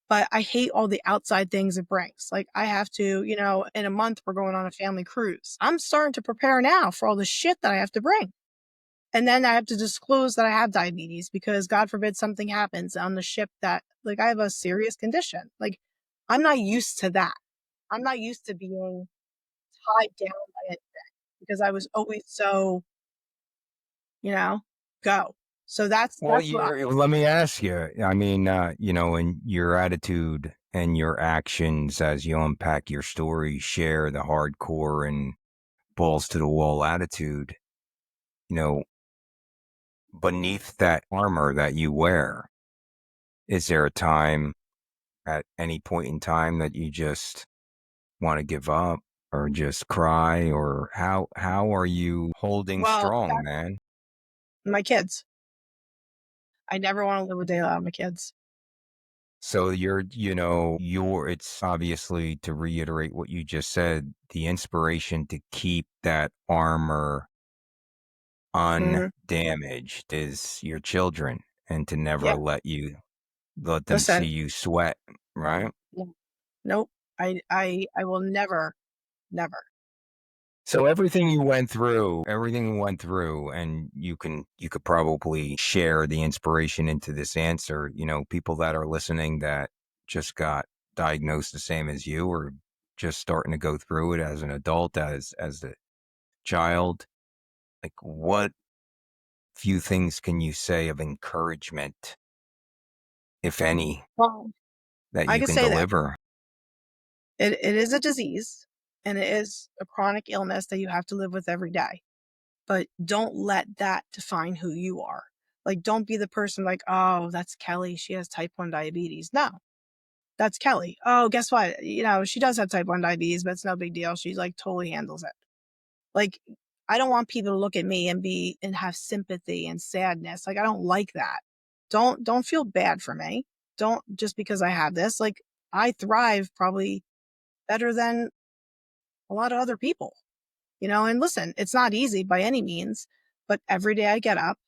B: but I hate all the outside things it brings. Like I have to, in a month we're going on a family cruise. I'm starting to prepare now for all the shit that I have to bring. And then I have to disclose that I have diabetes because God forbid something happens on the ship that, like, I have a serious condition. Like, I'm not used to that. I'm not used to being tied down by it because I was always so, you know, go. So
A: Well,
B: that's what
A: let me ask you. I mean, in your attitude and your actions as you unpack your story, share the hardcore and balls to the wall attitude. You know, beneath that armor that you wear, is there a time at any point in time that you just want to give up or just cry, or how are you holding
B: well,
A: strong,
B: that,
A: man?
B: my kids. I never want to live a day without my kids.
A: So it's obviously, to reiterate what you just said, the inspiration to keep that armor
B: Hmm.
A: undamaged is your children, and to never
B: Yeah.
A: let them see
B: Listen,
A: you sweat, right?
B: no- nope. I will never, never.
A: So everything you went through, and you could probably share the inspiration into this answer. People that are listening that just got diagnosed the same as you, or just starting to go through it as an adult, as a child. Like, what few things can you say of encouragement, if any?
B: Well,
A: that
B: I
A: you
B: can
A: can
B: say that
A: deliver.
B: it is a disease and it is a chronic illness that you have to live with every day. But don't let that define who you are. Like, don't be the person like, oh, that's Kelly. She has type 1 diabetes. No, that's Kelly. Oh, guess what? She does have type 1 diabetes, but it's no big deal. She like totally handles it. Like, I don't want people to look at me and have sympathy and sadness. Like, I don't like that. Don't feel bad for me. Don't just because I have this. Like, I thrive probably better than a lot of other people, and listen, it's not easy by any means, but every day I get up,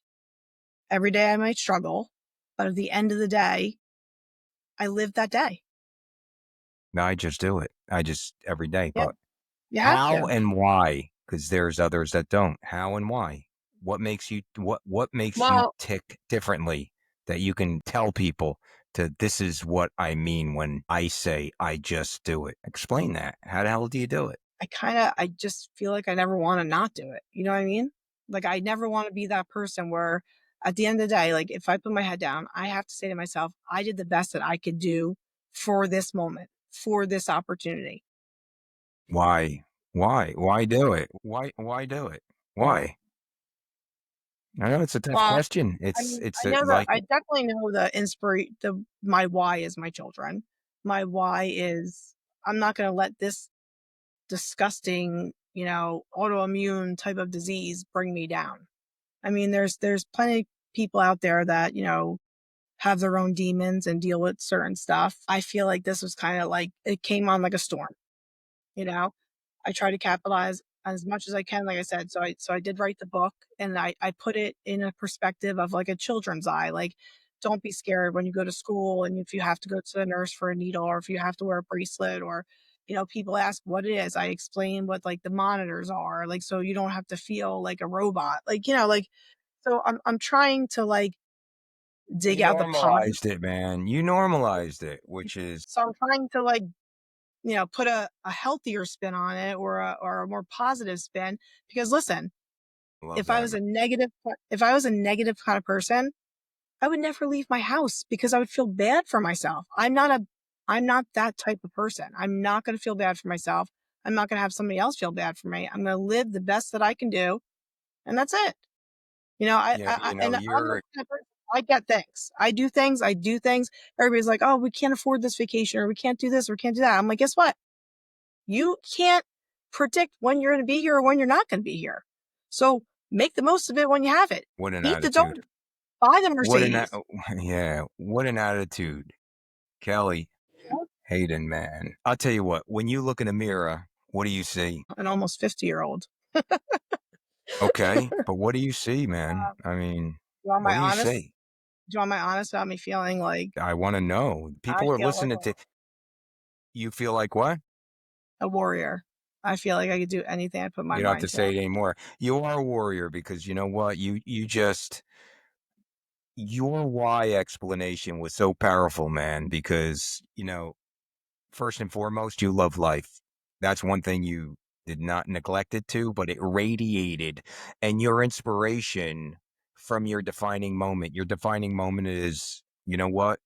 B: every day I might struggle, but at the end of the day, I live that day.
A: No, I just do it. I just every day.
B: Yeah,
A: But
B: you have
A: how
B: to.
A: and why? Because there's others that don't. How and why? What makes you
B: Well,
A: tick differently that you can tell people to this is what I mean when I say I just do it. Explain that. How the hell do you do it?
B: I just feel like I never want to not do it. You know what I mean? Like, I never want to be that person where at the end of the day, like, if I put my head down, I have to say to myself, I did the best that I could do for this moment, for this opportunity.
A: Why? Why do it? Why do it? Why? I know it's a tough
B: Well,
A: question.
B: I
A: It's
B: mean,
A: it's
B: I know that
A: like
B: I definitely know my why is my children. My why is I'm not going to let this disgusting, autoimmune type of disease bring me down. I mean, there's plenty of people out there that, have their own demons and deal with certain stuff. I feel like this was kind of like it came on like a storm, you know? I try to capitalize as much as I can, like I said. So I did write the book and I put it in a perspective of like a children's eye. Like, don't be scared when you go to school and if you have to go to the nurse for a needle or if you have to wear a bracelet or people ask what it is. I explain what like the monitors are, like so you don't have to feel like a robot. Like so I'm trying to like
A: you
B: dig out the pond.
A: normalized it, man. You normalized it, which is
B: So I'm trying to like put a healthier spin on it or a more positive spin because listen,
A: love
B: if I
A: that,
B: was
A: man.
B: a negative if I was a negative kind of person, I would never leave my house because I would feel bad for myself. I'm not that type of person. I'm not going to feel bad for myself. I'm not going to have somebody else feel bad for me. I'm going to live the best that I can do, and that's it.
A: Yeah,
B: And I'm the
A: you're
B: kind of person, I get things. I do things. I do things. Everybody's like, "Oh, we can't afford this vacation, or we can't do this, or we can't do that." I'm like, guess what? You can't predict when you're going to be here or when you're not going to be here. So make the most of it when you have it.
A: what an
B: Eat the
A: attitude.
B: donut. Buy the
A: What an
B: Mercedes.
A: yeah, what an attitude. Kelly Hedin, man. I'll tell you what, when you look in the mirror, what do you see?
B: An almost 50-year-old.
A: Okay, but what do you see, man? I mean,
B: You want
A: what
B: my
A: do you
B: honest?
A: see?
B: Do you want my honest about me feeling like
A: I want to know.
B: I
A: People are
B: feel like
A: listening to you feel like what?
B: a warrior? I feel like I could do anything I put my
A: You don't have
B: mind
A: to
B: to.
A: say it anymore. You are a warrior because you know what? You just your why explanation was so powerful, man, because first and foremost, you love life. That's one thing you did not neglect it to, but it radiated. And your inspiration from your defining moment. Your defining moment is, you know what?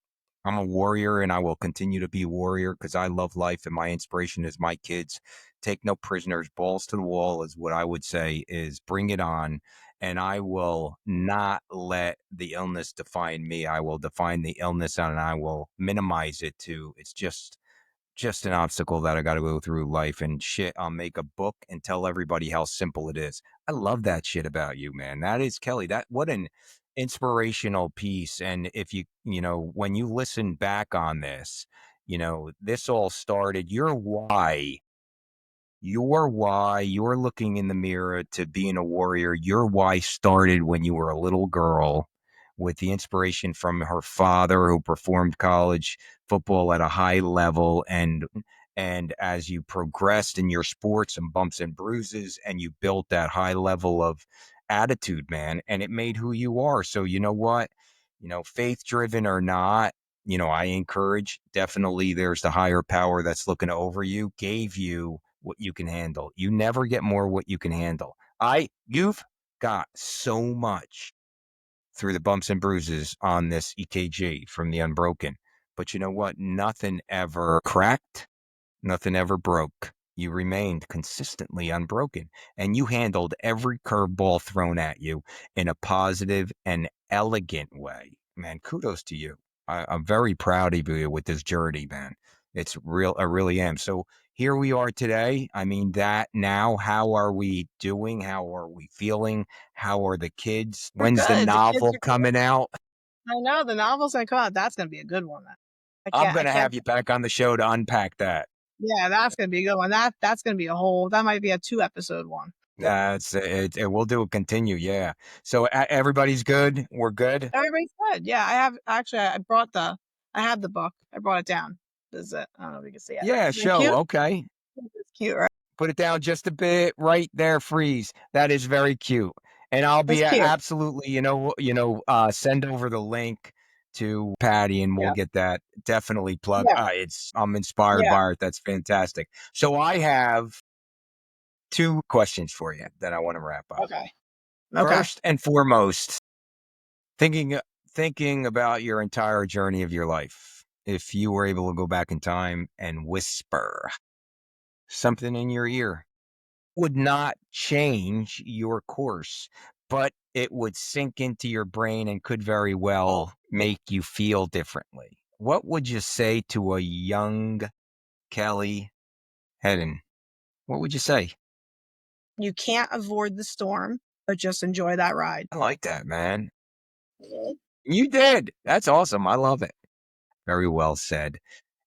A: I'm a warrior and I will continue to be a warrior because I love life and my inspiration is my kids. Take no prisoners, balls to the wall is what I would say is bring it on. And I will not let the illness define me. I will define the illness and I will minimize it to it's just an obstacle that I got to go through life and shit. I'll make a book and tell everybody how simple it is. I love that shit about you, man. That is Kelly. That what an inspirational piece. And if when you listen back on this, this all started your why you're looking in the mirror to being a warrior. Your why started when you were a little girl with the inspiration from her father who performed college football at a high level and as you progressed in your sports and bumps and bruises and you built that high level of attitude, man, and it made who you are. So you know what? Faith driven or not, I encourage definitely there's the higher power that's looking over you, gave you what you can handle. You never get more what you can handle. You've got so much through the bumps and bruises on this EKG from the Unbroken. But you know what? Nothing ever cracked. Nothing ever broke. You remained consistently unbroken, and you handled every curveball thrown at you in a positive and elegant way. Man, kudos to you. I'm very proud of you with this journey, man. It's real. I really am. So here we are today. I mean, that now, how are we doing? How are we feeling? How are the kids?
B: We're
A: When's the
B: good. The kids
A: novel
B: are good.
A: coming out?
B: I know the novel's gonna come out. That's gonna be a good one.
A: I'm
B: I
A: going to
B: can't.
A: have you back on the show to unpack that.
B: Yeah, that's gonna be a good one. That's gonna be a whole. That might be a 2 episode one.
A: That's it. We'll do a continue. Yeah. So everybody's good. We're good.
B: Everybody's good. Yeah, I have actually. I brought the. I have the book. I brought it down. Is it? I don't know if you can see it.
A: Yeah.
B: Isn't it
A: Show.
B: cute?
A: Okay.
B: It's cute, right?
A: Put it down just a bit right there. Freeze. That is very cute. And I'll
B: It's
A: be
B: cute.
A: absolutely, send over the link to Patty and we'll
B: Yeah.
A: get that definitely plugged.
B: Yeah.
A: I'm inspired
B: Yeah.
A: by it. That's fantastic. So I have two questions for you that I want to wrap up.
B: Okay. Okay.
A: First and foremost, thinking thinking about your entire journey of your life, if you were able to go back in time and whisper something in your ear, would not change your course, but it would sink into your brain and could very well make you feel differently. What would you say to a young Kelly Hedin? What would you say?
B: You can't avoid the storm, but just enjoy that ride.
A: I like that, man.
B: Mhm.
A: You did. That's awesome. I love it. Very well said.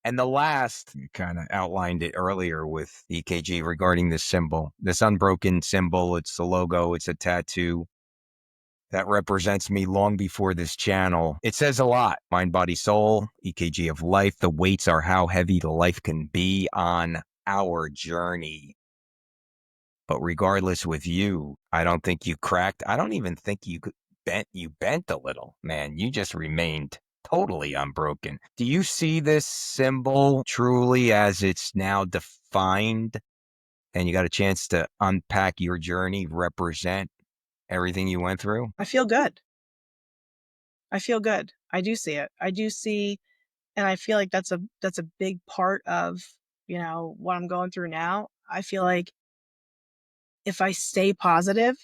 A: And the last, you kind of outlined it earlier with EKG regarding this symbol, this unbroken symbol. It's the logo, it's a tattoo that represents me long before this channel. It says a lot. Mind, body, soul, EKG of life. The weights are how heavy the life can be on our journey. But regardless with you, I don't think you cracked. I don't even think you bent a little, man. You just remained totally unbroken. Do you see this symbol truly as it's now defined and you got a chance to unpack your journey, represent everything you went through?
B: I feel good. I feel good. I do see it. I do see, and I feel like that's a big part of, what I'm going through now. I feel like if I stay positive,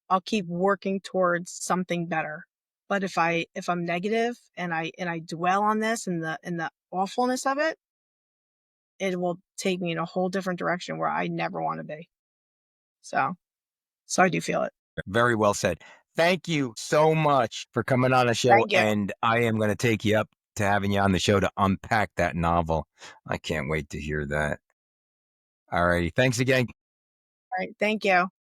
B: I'll keep working towards something better. But if I'm negative and I dwell on this and the awfulness of it, it will take me in a whole different direction where I never want to be. So I do feel it.
A: Very well said. Thank you so much for coming on the show.
B: Thank you.
A: And I am going to take you up to having you on the show to unpack that novel. I can't wait to hear that. All righty. Thanks again.
B: All right. Thank you.